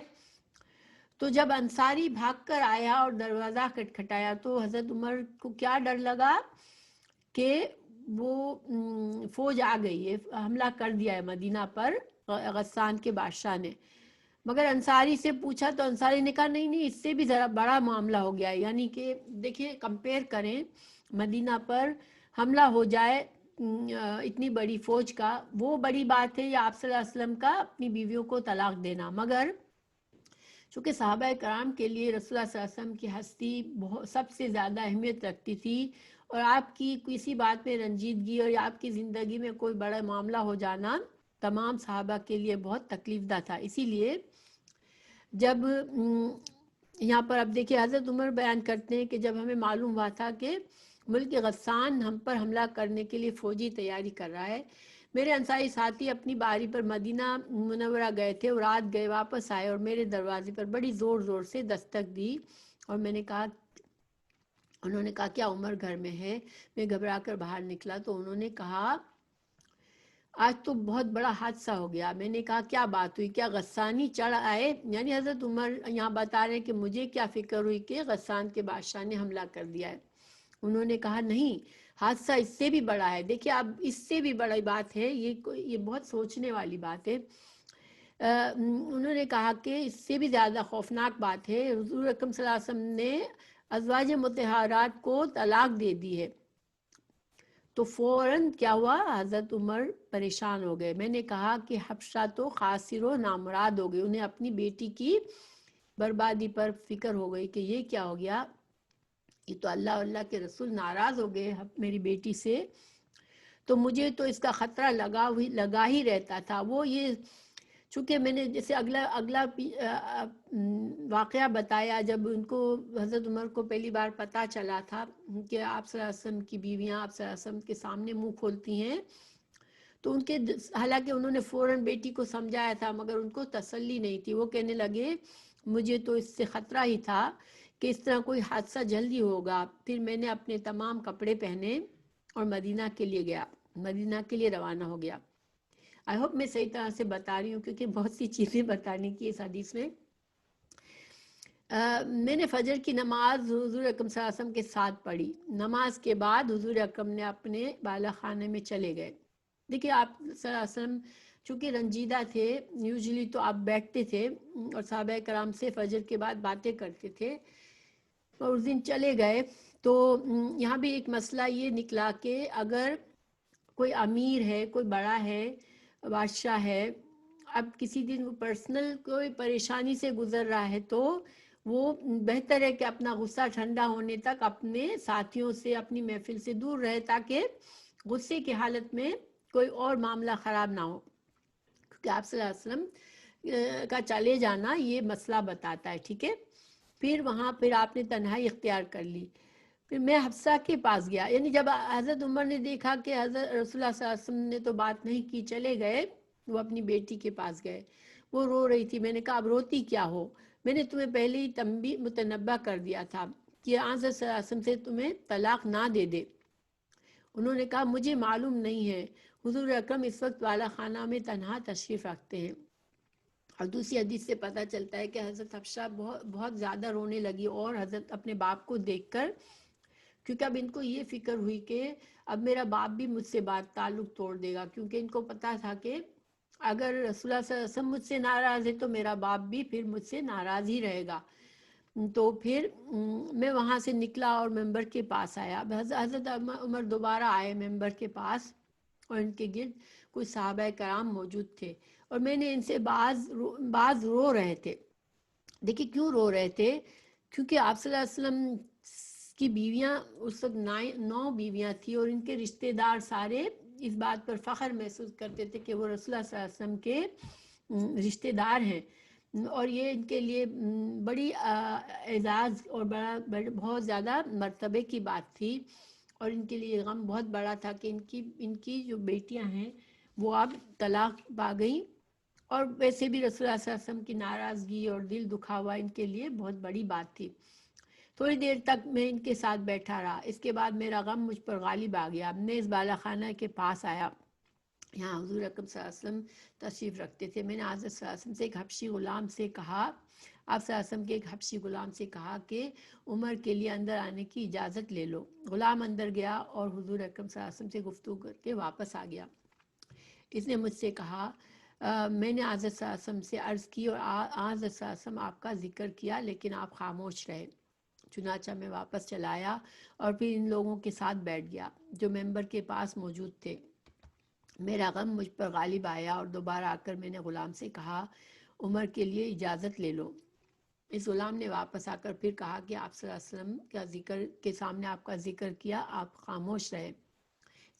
تو جب انصاری بھاگ کر آیا اور دروازہ کھٹکھٹایا تو حضرت عمر کو کیا ڈر لگا کہ وہ فوج آ گئی ہے، حملہ کر دیا ہے مدینہ پر غسان کے بادشاہ نے۔ مگر انصاری سے پوچھا تو انصاری نے کہا نہیں نہیں، اس سے بھی ذرا بڑا معاملہ ہو گیا ہے، یعنی کہ دیکھیں کمپیئر کریں، مدینہ پر حملہ ہو جائے اتنی بڑی فوج کا، وہ بڑی بات ہے، یا آپ صلی اللہ علیہ وسلم کا اپنی بیویوں کو طلاق دینا۔ مگر چونکہ صحابہ کرام کے لیے رسول اللہ صلی اللہ علیہ وسلم کی ہستی سب سے زیادہ اہمیت رکھتی تھی، اور آپ کی کسی بات میں رنجیدگی اور آپ کی زندگی میں کوئی بڑا معاملہ ہو جانا تمام صحابہ کے لیے بہت تکلیف دہ تھا۔ اسی لیے جب یہاں پر اب دیکھیں حضرت عمر بیان کرتے ہیں کہ جب ہمیں معلوم ہوا تھا کہ ملک غسان ہم پر حملہ کرنے کے لیے فوجی تیاری کر رہا ہے، میرے انصاری ساتھی اپنی باری پر مدینہ منورہ گئے تھے اور رات گئے، واپس آئے اور میرے دروازے پر بڑی زور زور سے دستک دی، اور انہوں نے کہا کیا عمر گھر میں ہے؟ میں گھبرا کر باہر نکلا تو انہوں نے کہا آج تو بہت بڑا حادثہ ہو گیا۔ میں نے کہا کیا بات ہوئی، کیا غسانی چڑھ آئے؟ یعنی حضرت عمر یہاں بتا رہے کہ مجھے کیا فکر ہوئی کہ غسان کے بادشاہ نے حملہ کر دیا ہے۔ انہوں نے کہا نہیں، حادثہ اس سے بھی بڑا ہے۔ دیکھیں اب اس سے بھی بڑی بات ہے، یہ بہت سوچنے والی بات ہے۔ انہوں نے کہا کہ اس سے بھی زیادہ خوفناک بات ہے، حضور اکرم صلی اللہ علیہ وسلم نے ازواج مطہرات کو طلاق دے دی ہے۔ تو فوراً کیا ہوا، حضرت عمر پریشان ہو گئے۔ میں نے کہا کہ حبشہ تو خاسر و نامراد ہو گئے، انہیں اپنی بیٹی کی بربادی پر فکر ہو گئی کہ یہ کیا ہو گیا، یہ تو اللہ کے رسول ناراض ہو گئے میری بیٹی سے۔ تو مجھے تو اس کا خطرہ لگا ہی رہتا تھا۔ وہ یہ چونکہ میں نے جیسے اگلا واقعہ بتایا، جب ان کو حضرت عمر کو پہلی بار پتہ چلا تھا کہ آپ صلی اللہ علیہ وسلم کی بیویاں آپ صلی اللہ علیہ وسلم کے سامنے منہ کھولتی ہیں، تو ان کے حالانکہ انہوں نے فوراً بیٹی کو سمجھایا تھا مگر ان کو تسلی نہیں تھی، وہ کہنے لگے مجھے تو اس سے خطرہ ہی تھا کہ اس طرح کوئی حادثہ جلدی ہوگا۔ پھر میں نے اپنے تمام کپڑے پہنے اور مدینہ کے لیے روانہ ہو گیا۔ آئی ہوپ میں صحیح طرح سے بتا رہی ہوں، کیونکہ بہت سی چیزیں بتانے کی اس حدیث میں۔ میں نے فجر کی نماز حضور اکرم صلی اللہ علیہ وسلم کے ساتھ پڑھی۔ نماز کے بعد حضور اکرم نے اپنے بالا خانے میں چلے گئے۔ دیکھیے آپ صلی اللہ علیہ وسلم چونکہ رنجیدہ تھے، یوزلی تو آپ بیٹھتے تھے اور صحابہ کرام سے فجر کے بعد باتیں کرتے تھے، اور اس دن چلے گئے تو یہاں بھی ایک مسئلہ یہ نکلا کہ اگر کوئی امیر ہے، کوئی بڑا ہے، بادشاہ ہے، اب کسی دن وہ پرسنل کوئی پریشانی سے گزر رہا ہے تو وہ بہتر ہے کہ اپنا غصہ ٹھنڈا ہونے تک اپنے ساتھیوں سے، اپنی محفل سے دور رہے، تاکہ غصے کی حالت میں کوئی اور معاملہ خراب نہ ہو، کیونکہ آپ صلی اللہ علیہ وسلم کا چلے جانا یہ مسئلہ بتاتا ہے. ٹھیک ہے، پھر آپ نے تنہائی اختیار کر لی. پھر میں حفصہ کے پاس گیا، یعنی جب حضرت عمر نے دیکھا کہ حضرت رسول اللہ صلی اللہ علیہ وسلم نے تو بات نہیں کی، چلے گئے، وہ اپنی بیٹی کے پاس گئے. وہ رو رہی تھی. میں نے کہا اب روتی کیا ہو، میں نے تمہیں پہلے ہی تنبیہ متنبہ کر دیا تھا کہ حضرت صلی اللہ علیہ وسلم سے تمہیں طلاق نہ دے دے. انہوں نے کہا مجھے معلوم نہیں ہے، حضور اکرم اس وقت والا خانہ میں تنہا تشریف رکھتے ہیں. اور دوسری حدیث سے پتہ چلتا ہے کہ حضرت حفصہ بہت زیادہ رونے لگی، اور حضرت اپنے باپ کو دیکھ کر، کیونکہ اب ان کو یہ فکر ہوئی کہ اب میرا باپ بھی مجھ سے بات تعلق توڑ دے گا، کیونکہ ان کو پتا تھا کہ اگر رسول اللہ صلی اللہ علیہ وسلم مجھ سے ناراض ہے تو میرا باپ بھی پھر مجھ سے ناراض ہی رہے گا. تو پھر میں وہاں سے نکلا اور ممبر کے پاس آیا. حضرت عمر دوبارہ آئے ممبر کے پاس، اور ان کے گرد کچھ صحابہ کرام موجود تھے، اور میں نے ان سے بعض رو رہے تھے. دیکھیے کیوں رو رہے تھے، کیونکہ آپ صلی اللہ علیہ وسلم کی بیویاں اس وقت 9 بیویاں تھیں، اور ان کے رشتہ دار سارے اس بات پر فخر محسوس کرتے تھے کہ وہ رسول اللہ صلی اللہ علیہ وسلم کے رشتہ دار ہیں، اور یہ ان کے لیے بڑی اعزاز اور بہت زیادہ مرتبے کی بات تھی. اور ان کے لیے غم بہت بڑا تھا کہ ان کی جو بیٹیاں ہیں وہ اب طلاق پا گئیں، اور ویسے بھی رسول اللہ صلی اللہ علیہ وسلم کی ناراضگی اور دل دکھا ہوا ان کے لیے بہت بڑی بات تھی. تھوڑی دیر تک میں ان کے ساتھ بیٹھا رہا. اس کے بعد میرا غم مجھ پر غالب آ گیا. اب میں اس بالا خانہ کے پاس آیا، یہاں حضور اکرم صلی اللہ علیہ وسلم تشریف رکھتے تھے. میں نے حضرت صلی اللہ علیہ وسلم سے ایک حبشی غلام سے کہا، آپ صلی اللہ علیہ وسلم کے ایک حبشی غلام سے کہا کہ عمر کے لیے اندر آنے کی اجازت لے لو. غلام اندر گیا اور حضور اکرم صلی اللہ علیہ وسلم سے گفتگو کر کے واپس آ گیا. اس نے مجھ سے کہا میں نے حضرت صلی اللہ علیہ وسلم سے عرض کی اور حضرت صلی اللہ علیہ وسلم آپ کا ذکر کیا، لیکن آپ خاموش رہے. چنانچہ میں واپس چلا آیا اور پھر ان لوگوں کے ساتھ بیٹھ گیا جو ممبر کے پاس موجود تھے. میرا غم مجھ پر غالب آیا، اور دوبارہ آ کر میں نے غلام سے کہا عمر کے لیے اجازت لے لو. اس غلام نے واپس آ کر پھر کہا کہ آپ صلی اللہ علیہ وسلم کا ذکر کے سامنے آپ کا ذکر کیا، آپ خاموش رہے.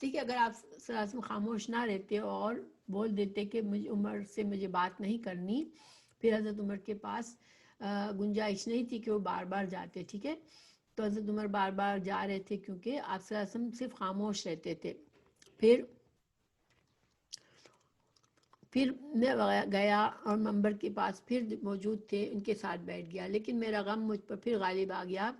ٹھیک ہے، اگر آپ صلی اللہ علیہ وسلم خاموش نہ رہتے اور بول دیتے کہ عمر سے مجھے بات نہیں کرنی، پھر حضرت عمر کے پاس گنجائش نہیں تھی کہ وہ بار بار جاتے. ٹھیک ہے، تو حضرت عمر بار بار جا رہے تھے کیونکہ آپ صلی اللہ علیہ وسلم صرف خاموش رہتے تھے. پھر میں گیا اور منبر کے پاس پھر موجود تھے، ان کے ساتھ بیٹھ گیا، لیکن میرا غم مجھ پر پھر غالب آ گیا.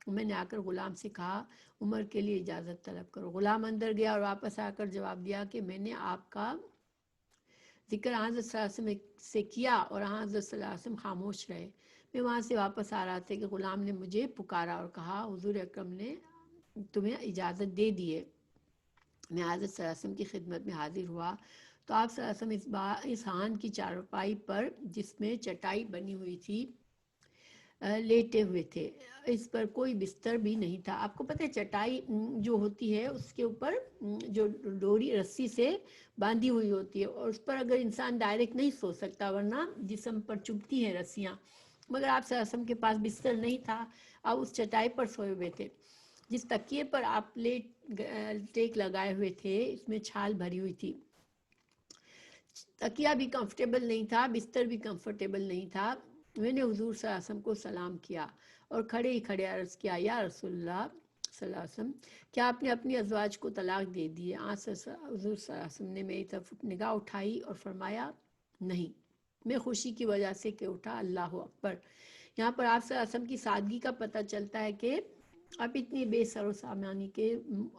میں نے آ کر غلام سے کہا عمر کے لیے اجازت طلب کرو. غلام اندر گیا اور واپس آ کر جواب دیا کہ میں نے آپ کا ذکر حضرت صلی اللہ علیہ وسلم سے کیا اور حضرت صلی اللہ علیہ وسلم خاموش رہے. میں وہاں سے واپس آ رہا تھا کہ غلام نے مجھے پکارا اور کہا حضور اکرم نے تمہیں اجازت دے دی ہے. میں حضرت صلی اللہ علیہ وسلم کی خدمت میں حاضر ہوا تو آپ صلی اللہ علیہ وسلم اس ہان کی چارپائی پر، جس میں چٹائی بنی ہوئی تھی، لیٹے ہوئے تھے. اس پر کوئی بستر بھی نہیں تھا. آپ کو پتہ ہے چٹائی جو ہوتی ہے اس کے اوپر جو ڈوری رسی سے باندھی ہوئی ہوتی ہے، اور اس پر اگر انسان ڈائریکٹ نہیں سو سکتا ورنہ جسم پر چبھتی ہیں رسیاں، مگر آپ صلی اللہ علیہ وسلم کے پاس بستر نہیں تھا. آپ اس چٹائی پر سوئے ہوئے تھے. جس تکیے پر آپ ٹیک لگائے ہوئے تھے اس میں چھال بھری ہوئی تھی. تکیہ بھی کمفرٹیبل نہیں تھا، بستر بھی کمفرٹیبل نہیں تھا. میں نے حضور صلی اللہ علیہ وسلم کو سلام کیا اور کھڑے ہی کھڑے عرض کیا یا رسول اللہ صلی اللہ علیہ وسلم، کیا آپ نے اپنی ازواج کو طلاق دے دی ہے؟ حضور صلی اللہ علیہ وسلم نے میری طرف نگاہ اٹھائی اور فرمایا نہیں. میں خوشی کی وجہ سے کہ اٹھا. اللہ اکبر. یہاں پر آپ صلی اللہ علیہ وسلم کی سادگی کا پتہ چلتا ہے کہ آپ اتنی بے سر و سامانی کے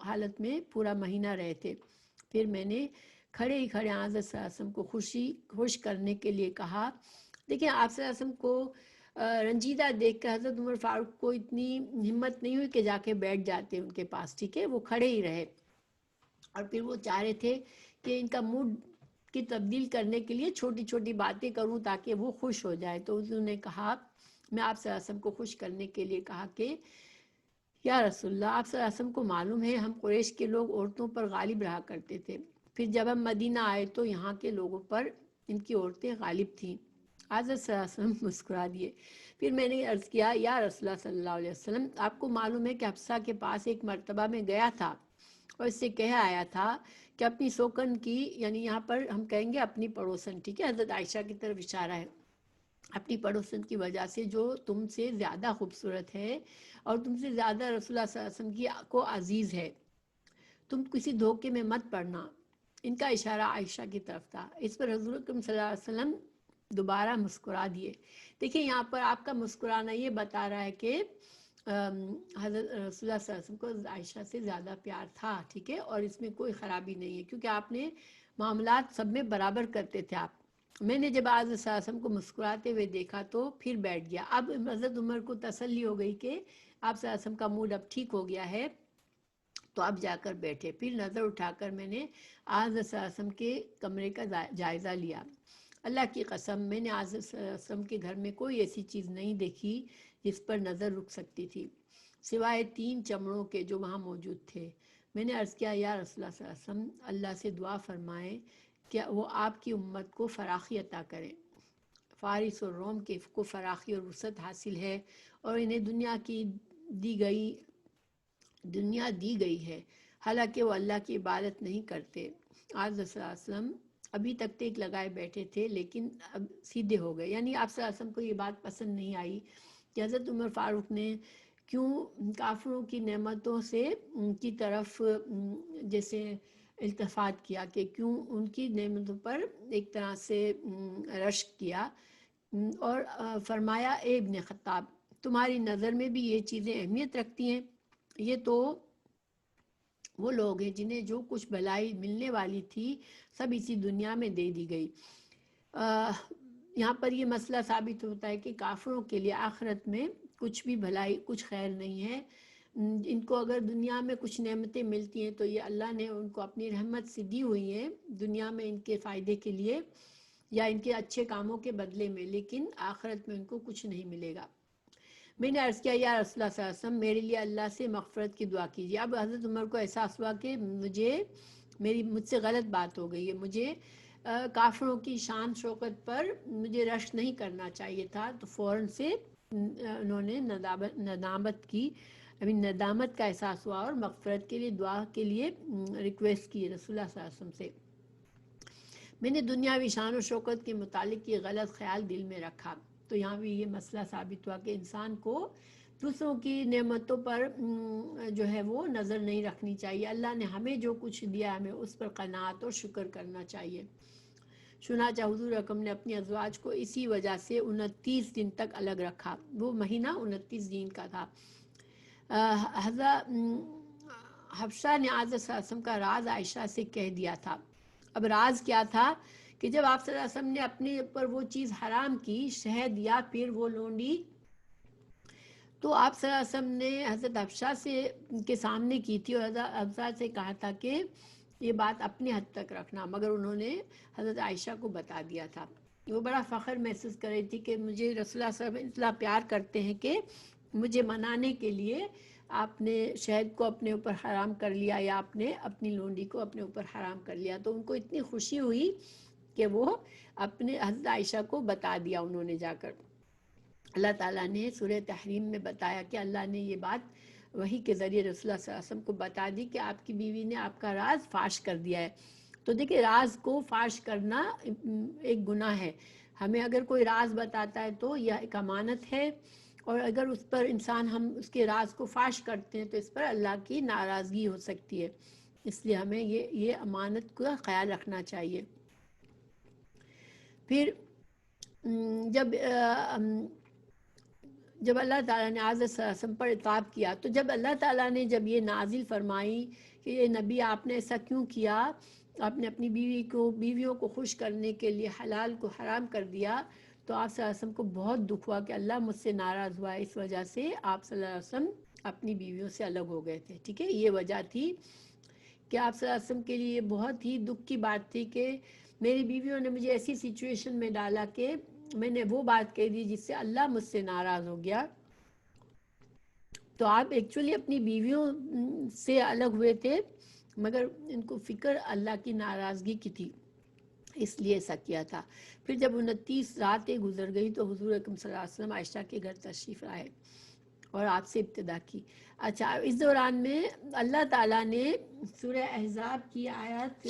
حالت میں پورا مہینہ رہے تھے. پھر میں نے کھڑے ہی کھڑے حضرت صلی اللہ علیہ وسلم کو خوش کرنے کے لیے کہا. دیکھیں آپ صلی اللہ علیہ وسلم کو رنجیدہ دیکھ کر حضرت عمر فاروق کو اتنی ہمت نہیں ہوئی کہ جا کے بیٹھ جاتے ان کے پاس. ٹھیک ہے، وہ کھڑے ہی رہے، اور پھر وہ چاہ رہے تھے کہ ان کا موڈ کی تبدیل کرنے کے لیے چھوٹی چھوٹی باتیں کروں تاکہ وہ خوش ہو جائے. تو انہوں نے کہا، میں آپ صلی اللہ علیہ وسلم کو خوش کرنے کے لیے کہا کہ یا رسول اللہ، آپ صلی اللہ علیہ وسلم کو معلوم ہے ہم قریش کے لوگ عورتوں پر غالب رہا کرتے تھے، پھر جب ہم مدینہ آئے تو یہاں کے لوگوں پر ان کی عورتیں غالب تھیں۔ حضرت صلی اللہ علیہ وسلم مسکرا دیے۔ پھر میں نے عرض کیا یا رسول اللہ صلی اللہ علیہ وسلم، آپ کو معلوم ہے کہ حفصہ کے پاس ایک مرتبہ میں گیا تھا اور اس سے کہہ آیا تھا کہ اپنی سوکن کی، یعنی یہاں پر ہم کہیں گے اپنی پڑوسن، ٹھیک ہے، حضرت عائشہ کی طرف اشارہ ہے، اپنی پڑوسن کی وجہ سے جو تم سے زیادہ خوبصورت ہے اور تم سے زیادہ رسول اللہ صلی اللہ علیہ وسلم کو عزیز ہے، تم کسی دھوکے میں مت پڑنا۔ ان کا اشارہ عائشہ کی طرف تھا۔ اس پر حضور اکرم صلی اللہ علیہ وسلم دوبارہ مسکرا دیے۔ دیکھیں یہاں پر آپ کا مسکرانا یہ بتا رہا ہے کہ حضرت رسول اللہ صلی اللہ علیہ وسلم کو عائشہ سے زیادہ پیار تھا، ٹھیک ہے، اور اس میں کوئی خرابی نہیں ہے کیونکہ آپ نے معاملات سب میں برابر کرتے تھے آپ۔ میں نے جب حضرت صلی اللہ علیہ وسلم کو مسکراتے ہوئے دیکھا تو پھر بیٹھ گیا۔ اب حضرت عمر کو تسلی ہو گئی کہ آپ صلی اللہ علیہ وسلم کا موڈ اب ٹھیک ہو گیا ہے، تو اب جا کر بیٹھے۔ پھر نظر اٹھا کر میں نے حضرت صلی اللہ علیہ وسلم کے کمرے کا جائزہ لیا۔ اللہ کی قسم میں نے حضرت صلی اللہ علیہ وسلم کے گھر میں کوئی ایسی چیز نہیں دیکھی جس پر نظر رک سکتی تھی، سوائے 3 چمڑوں کے جو وہاں موجود تھے۔ میں نے عرض کیا یا رسول اللہ صلی اللہ علیہ وسلم، اللہ سے دعا فرمائیں کہ وہ آپ کی امت کو فراخی عطا کریں۔ فارس اور روم کے کو فراخی اور وسعت حاصل ہے اور انہیں دنیا دی گئی ہے، حالانکہ وہ اللہ کی عبادت نہیں کرتے۔ حضرت صلی اللہ علیہ وسلم ابھی تک ٹیک لگائے بیٹھے تھے لیکن اب سیدھے ہو گئے، یعنی آپ صلی اللہ علیہ وسلم کو یہ بات پسند نہیں آئی کہ حضرت عمر فاروق نے کیوں کافروں کی نعمتوں سے ان کی طرف جیسے التفات کیا، کہ کیوں ان کی نعمتوں پر ایک طرح سے رشک کیا، اور فرمایا اے ابن خطاب، تمہاری نظر میں بھی یہ چیزیں اہمیت رکھتی ہیں؟ یہ تو وہ لوگ ہیں جنہیں جو کچھ بھلائی ملنے والی تھی سب اسی دنیا میں دے دی گئی۔ یہاں پر یہ مسئلہ ثابت ہوتا ہے کہ کافروں کے لیے آخرت میں کچھ بھی بھلائی، کچھ خیر نہیں ہے۔ ان کو اگر دنیا میں کچھ نعمتیں ملتی ہیں تو یہ اللہ نے ان کو اپنی رحمت سے دی ہوئی ہیں دنیا میں ان کے فائدے کے لیے یا ان کے اچھے کاموں کے بدلے میں، لیکن آخرت میں ان کو کچھ نہیں ملے گا۔ میں نے عرض کیا یا رسول اللہ صلی اللہ علیہ وسلم، میرے لیے اللہ سے مغفرت کی دعا کیجیے۔ اب حضرت عمر کو احساس ہوا کہ مجھ سے غلط بات ہو گئی ہے، مجھے کافروں کی شان شوکت پر مجھے رشک نہیں کرنا چاہیے تھا، تو فوراً سے انہوں نے ندامت کا احساس ہوا اور مغفرت کے لیے دعا کے لیے ریکویسٹ کی رسول اللہ صلی اللہ علیہ وسلم سے۔ میں نے دنیاوی شان و شوکت کے متعلق یہ غلط خیال دل میں رکھا۔ تو یہاں بھی یہ مسئلہ ثابت ہوا کہ انسان کو دوسروں کی نعمتوں پر جو ہے وہ نظر نہیں رکھنی چاہیے۔ اللہ نے ہمیں جو کچھ دیا ہمیں اس پر قناعت اور شکر کرنا چاہیے۔ چنانچہ حضور اکرم نے اپنی ازواج کو اسی وجہ سے 29 دن تک الگ رکھا، وہ مہینہ 29 دن کا تھا۔ حضرت حفصہ نے حضرت صلی اللہ علیہ وسلم کا راز عائشہ سے کہہ دیا تھا۔ اب راز کیا تھا کہ جب آپ صلی اللہ علیہ وسلم نے اپنے اوپر وہ چیز حرام کی، شہد یا پھر وہ لونڈی، تو آپ صلی اللہ علیہ وسلم نے حضرت حفصہ کے سامنے کی تھی اور حضرت حفصہ سے کہا تھا کہ یہ بات اپنے حد تک رکھنا، مگر انہوں نے حضرت عائشہ کو بتا دیا تھا۔ وہ بڑا فخر محسوس کر رہی تھی کہ مجھے رسول اللہ صلی اللہ علیہ وسلم اتنا پیار کرتے ہیں کہ مجھے منانے کے لیے آپ نے شہد کو اپنے اوپر حرام کر لیا یا آپ نے اپنی لونڈی کو اپنے اوپر حرام کر لیا۔ تو ان کو اتنی خوشی ہوئی کہ وہ اپنے حضرت عائشہ کو بتا دیا انہوں نے جا کر۔ اللہ تعالیٰ نے سورہ تحریم میں بتایا کہ اللہ نے یہ بات وحی کے ذریعے رسول اللہ صلی اللہ علیہ وسلم کو بتا دی کہ آپ کی بیوی نے آپ کا راز فاش کر دیا ہے۔ تو دیکھیں راز کو فاش کرنا ایک گناہ ہے۔ ہمیں اگر کوئی راز بتاتا ہے تو یہ ایک امانت ہے، اور اگر اس پر ہم اس کے راز کو فاش کرتے ہیں تو اس پر اللہ کی ناراضگی ہو سکتی ہے، اس لیے ہمیں یہ امانت کا خیال رکھنا چاہیے۔ پھر جب اللہ تعالیٰ نے حضرت صلی اللہ علیہ وسلم پر عتاب کیا، تو جب اللہ تعالیٰ نے جب یہ نازل فرمائی کہ یہ نبی آپ نے ایسا کیوں کیا، آپ نے اپنی بیویوں کو خوش کرنے کے لیے حلال کو حرام کر دیا، تو آپ صلی اللہ علیہ وسلم کو بہت دکھ ہوا کہ اللہ مجھ سے ناراض ہوا ہے۔ اس وجہ سے آپ صلی اللہ علیہ وسلم اپنی بیویوں سے الگ ہو گئے تھے، ٹھیک ہے۔ یہ وجہ تھی کہ آپ صلی اللہ علیہ وسلم کے لیے بہت ہی دکھ کی بات تھی کہ میری بیویوں نے مجھے ایسی سچویشن میں ڈالا کہ میں نے وہ بات کہہ دی جس سے اللہ مجھ سے ناراض ہو گیا۔ تو آپ ایکچولی اپنی بیویوں سے الگ ہوئے تھے، مگر ان کو فکر اللہ کی ناراضگی کی تھی، اس لیے ایسا کیا تھا۔ پھر جب 29 راتیں گزر گئی تو حضور اکرم صلی اللہ علیہ وسلم عائشہ کے گھر تشریف لائے اور آپ سے ابتدا کی۔ اچھا، اس دوران میں اللہ تعالیٰ نے سورہ احزاب کی آیات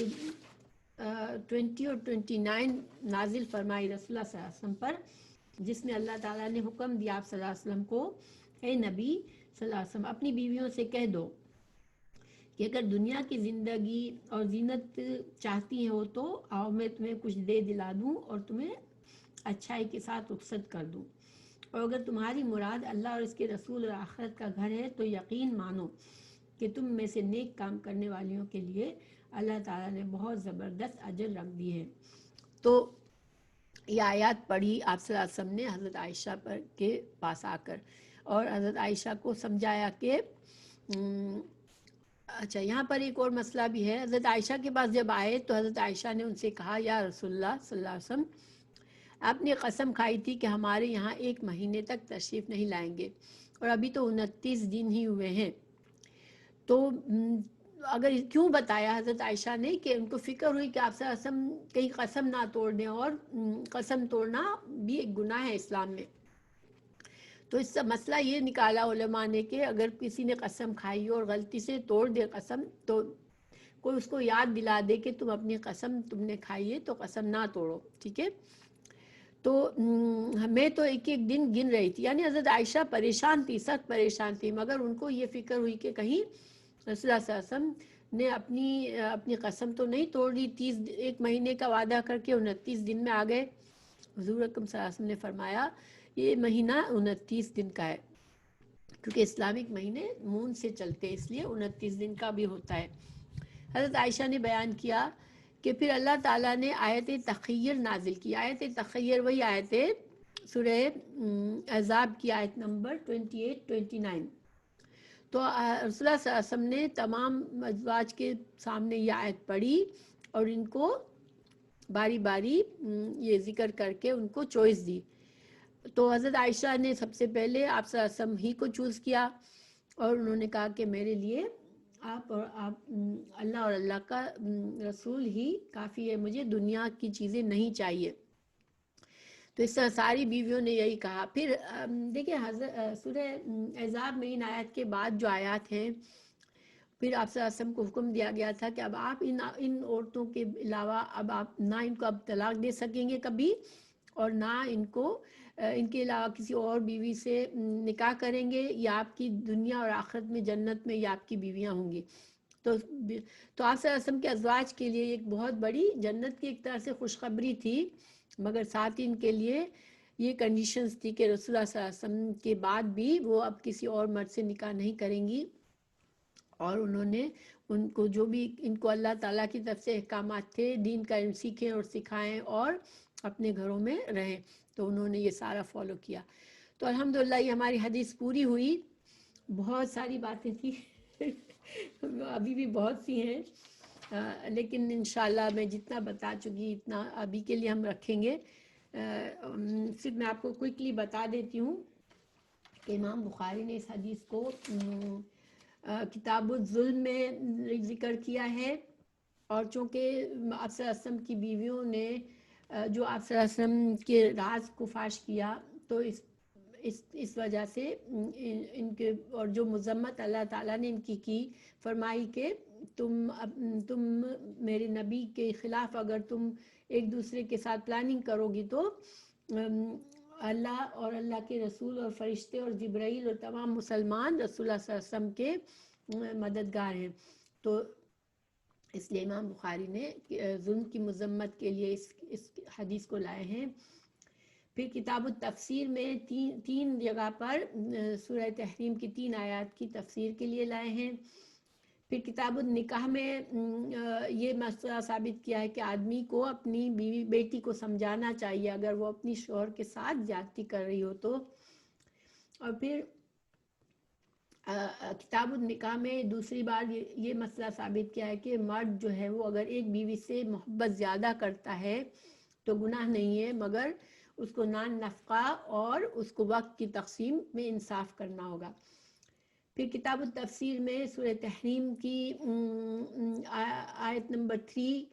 20 اور 29 نازل فرمائی رسول اللہ صلی اللہ علیہ وسلم پر، جس میں اللہ تعالیٰ نے حکم دیا آپ صلی اللہ علیہ وسلم کو، اے نبی صلی اللہ علیہ وسلم اپنی بیویوں سے کہہ دو کہ اگر دنیا کی زندگی اور زینت چاہتی ہو تو آؤ میں تمہیں کچھ دے دلا دوں اور تمہیں اچھائی کے ساتھ رخصت کر دوں، اور اگر تمہاری مراد اللہ اور اس کے رسول اور آخرت کا گھر ہے تو یقین مانو کہ تم میں سے نیک کام کرنے والیوں کے لیے اللہ تعالیٰ نے بہت زبردست اجر رکھ دی ہے۔ تو یہ آیات پڑھی آپ صلی اللہ علیہ وسلم نے حضرت عائشہ پر کے پاس آ کر، اور حضرت عائشہ کو سمجھایا کہ اچھا یہاں پر ایک اور مسئلہ بھی ہے۔ حضرت عائشہ کے پاس جب آئے تو حضرت عائشہ نے ان سے کہا، یا رسول اللہ صلی اللہ علیہ وسلم آپ نے قسم کھائی تھی کہ ہمارے یہاں 1 مہینے تک تشریف نہیں لائیں گے، اور ابھی تو 29 دن ہی ہوئے ہیں، تو اگر کیوں بتایا حضرت عائشہ نے کہ ان کو فکر ہوئی کہ آپ صلی اللہ علیہ وسلم کہیں قسم نہ توڑ دیں، اور قسم توڑنا بھی ایک گناہ ہے اسلام میں۔ تو اس سے مسئلہ یہ نکالا علماء نے کہ اگر کسی نے قسم کھائی اور غلطی سے توڑ دے قسم، تو کوئی اس کو یاد دلا دے کہ تم اپنی قسم تم نے کھائی ہے تو قسم نہ توڑو، ٹھیک ہے۔ تو میں تو ایک ایک دن گن رہی تھی، یعنی حضرت عائشہ پریشان تھی، سخت پریشان تھی، مگر ان کو یہ فکر ہوئی کہ کہیں رسول اللہ صلی اللہ علیہ وسلم نے اپنی قسم تو نہیں توڑ دی، 1 مہینے کا وعدہ کر کے 29 دن میں آ گئے۔ حضور اکرم صلی اللہ علیہ وسلم نے فرمایا یہ مہینہ 29 دن کا ہے، کیونکہ اسلامک مہینے مون سے چلتے، اس لیے 29 دن کا بھی ہوتا ہے۔ حضرت عائشہ نے بیان کیا کہ پھر اللہ تعالیٰ نے آیت تخیر نازل کی۔ آیت تخیر وہی آیت ہے سورہ احزاب کی آیت نمبر 28-29۔ تو رسول اللہ صلی اللہ علیہ وسلم نے تمام ازواج کے سامنے یہ آیت پڑھی اور ان کو باری باری یہ ذکر کر کے ان کو چوائس دی۔ تو حضرت عائشہ نے سب سے پہلے آپ صلی اللہ علیہ وسلم ہی کو چوز کیا، اور انہوں نے کہا کہ میرے لیے آپ اللہ اور اللہ کا رسول ہی کافی ہے، مجھے دنیا کی چیزیں نہیں چاہیے۔ تو اس طرح ساری بیویوں نے یہی کہا۔ پھر دیکھیں سورہ احزاب میں ان آیات کے بعد جو آیات ہیں، پھر آپ صلی اللہ علیہ وسلم کو حکم دیا گیا تھا کہ اب آپ ان عورتوں کے علاوہ اب آپ نہ ان کو اب طلاق دے سکیں گے کبھی، اور نہ ان کے علاوہ کسی اور بیوی سے نکاح کریں گے، یا آپ کی دنیا اور آخرت میں جنت میں یا آپ کی بیویاں ہوں گی۔ تو آپ صلی اللہ علیہ وسلم کے ازواج کے لیے ایک بہت بڑی جنت کی ایک طرح سے خوشخبری تھی، مگر ساتھ ہی ان کے لیے یہ کنڈیشنز تھی کہ رسول اللہ صلی اللہ علیہ وسلم کے بعد بھی وہ اب کسی اور مرد سے نکاح نہیں کریں گی، اور انہوں نے ان کو جو بھی ان کو اللہ تعالیٰ کی طرف سے احکامات تھے دین کا علم سیکھیں اور سکھائیں اور اپنے گھروں میں رہیں، تو انہوں نے یہ سارا فالو کیا۔ تو الحمدللہ یہ ہماری حدیث پوری ہوئی۔ بہت ساری باتیں تھیں ابھی بھی بہت سی ہیں، لیکن انشاءاللہ میں جتنا بتا چکی اتنا ابھی کے لیے ہم رکھیں گے۔ صرف میں آپ کو کوئکلی بتا دیتی ہوں کہ امام بخاری نے اس حدیث کو کتاب الظلم میں ذکر کیا ہے، اور چونکہ آپ صلی اللہ علیہ وسلم کی بیویوں نے جو آپ صلی اللہ علیہ وسلم کے راز کو فاش کیا، تو اس وجہ سے ان کے اور جو مذمت اللہ تعالیٰ نے ان کی فرمائی کہ تم میرے نبی کے خلاف اگر تم ایک دوسرے کے ساتھ پلاننگ کرو گی تو اللہ اور اللہ کے رسول اور فرشتے اور جبرائیل اور تمام مسلمان رسول اللہ صلی اللہ علیہ وسلم کے مددگار ہیں۔ تو اس لیے امام بخاری نے ظلم کی مذمت کے لیے اس حدیث کو لائے ہیں۔ پھر کتاب التفسیر میں تین جگہ پر سورہ تحریم کی 3 آیات کی تفسیر کے لیے لائے ہیں۔ پھر کتاب النکاح میں یہ مسئلہ ثابت کیا ہے کہ آدمی کو اپنی بیوی بیٹی کو سمجھانا چاہیے اگر وہ اپنی شوہر کے ساتھ زیادتی کر رہی ہو تو۔ اور پھر کتاب النکاح میں دوسری بار یہ مسئلہ ثابت کیا ہے کہ مرد جو ہے وہ اگر ایک بیوی سے محبت زیادہ کرتا ہے تو گناہ نہیں ہے، مگر اس کو نان نفقہ اور اس کو وقت کی تقسیم میں انصاف کرنا ہوگا۔ پھر کتاب التفسیر میں سورہ تحریم کی آیت نمبر 3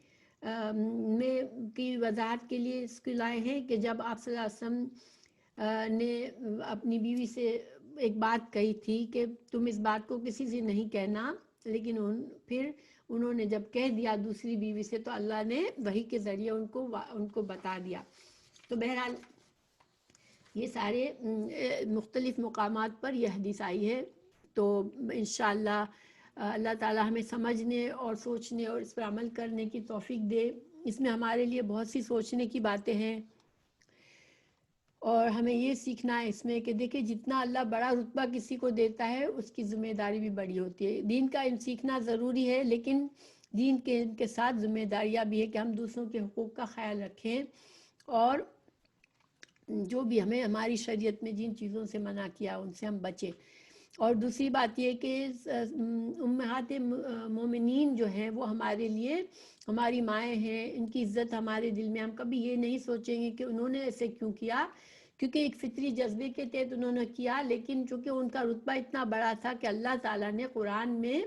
میں کی وضاحت کے لیے اس کو لائے ہیں کہ جب آپ صلی اللہ علیہ وسلم نے اپنی بیوی سے ایک بات کہی تھی کہ تم اس بات کو کسی سے نہیں کہنا، لیکن پھر انہوں نے جب کہہ دیا دوسری بیوی سے تو اللہ نے وحی کے ذریعے ان کو بتا دیا. تو بہرحال یہ سارے مختلف مقامات پر یہ حدیث آئی ہے. تو انشاءاللہ اللہ تعالی ہمیں سمجھنے اور سوچنے اور اس پر عمل کرنے کی توفیق دے. اس میں ہمارے لیے بہت سی سوچنے کی باتیں ہیں، اور ہمیں یہ سیکھنا ہے اس میں کہ دیکھیں جتنا اللہ بڑا رتبہ کسی کو دیتا ہے اس کی ذمہ داری بھی بڑی ہوتی ہے. دین کا سیکھنا ضروری ہے، لیکن دین کے ساتھ ذمہ داریاں بھی ہے کہ ہم دوسروں کے حقوق کا خیال رکھیں، اور جو بھی ہمیں ہماری شریعت میں جن چیزوں سے منع کیا ان سے ہم بچیں. اور دوسری بات یہ کہ امہات مومنین جو ہیں وہ ہمارے لیے ہماری مائیں ہیں، ان کی عزت ہمارے دل میں. ہم کبھی یہ نہیں سوچیں گے کہ انہوں نے ایسے کیوں کیا، کیونکہ ایک فطری جذبے کے تحت انہوں نے کیا، لیکن چونکہ ان کا رتبہ اتنا بڑا تھا کہ اللہ تعالیٰ نے قرآن میں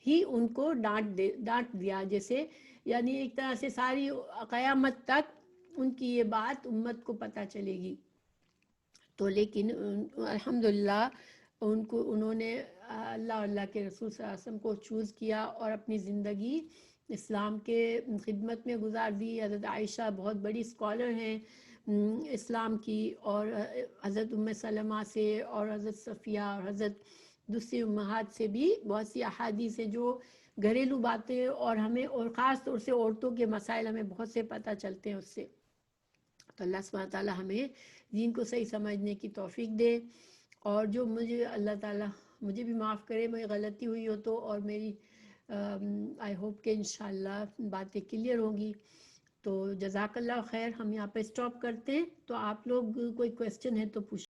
ہی ان کو ڈانٹ دیا. جیسے یعنی ایک طرح سے ساری قیامت تک ان کی یہ بات امت کو پتہ چلے گی. تو لیکن الحمدللہ انہوں نے اللہ کے رسول صلی اللہ علیہ وسلم کو چوز کیا اور اپنی زندگی اسلام کے خدمت میں گزار دی. حضرت عائشہ بہت بڑی اسکالر ہیں اسلام کی، اور حضرت ام سلمہ سے اور حضرت صفیہ اور حضرت دوسری امہات سے بھی بہت سی احادیث ہیں جو گھریلو باتیں، اور ہمیں اور خاص طور سے عورتوں کے مسائل ہمیں بہت سے پتہ چلتے ہیں اس سے. تو اللہ سبحانہ تعالیٰ ہمیں دین کو صحیح سمجھنے کی توفیق دے. اور جو مجھے اللہ تعالیٰ مجھے بھی معاف کرے میں غلطی ہوئی ہو تو، اور میری آئی ہوپ کہ انشاءاللہ باتیں کلیئر ہوں گی. تو جزاک اللہ خیر. ہم یہاں پہ اسٹاپ کرتے ہیں. تو آپ لوگ کوئی کویسچن ہے تو پوچھ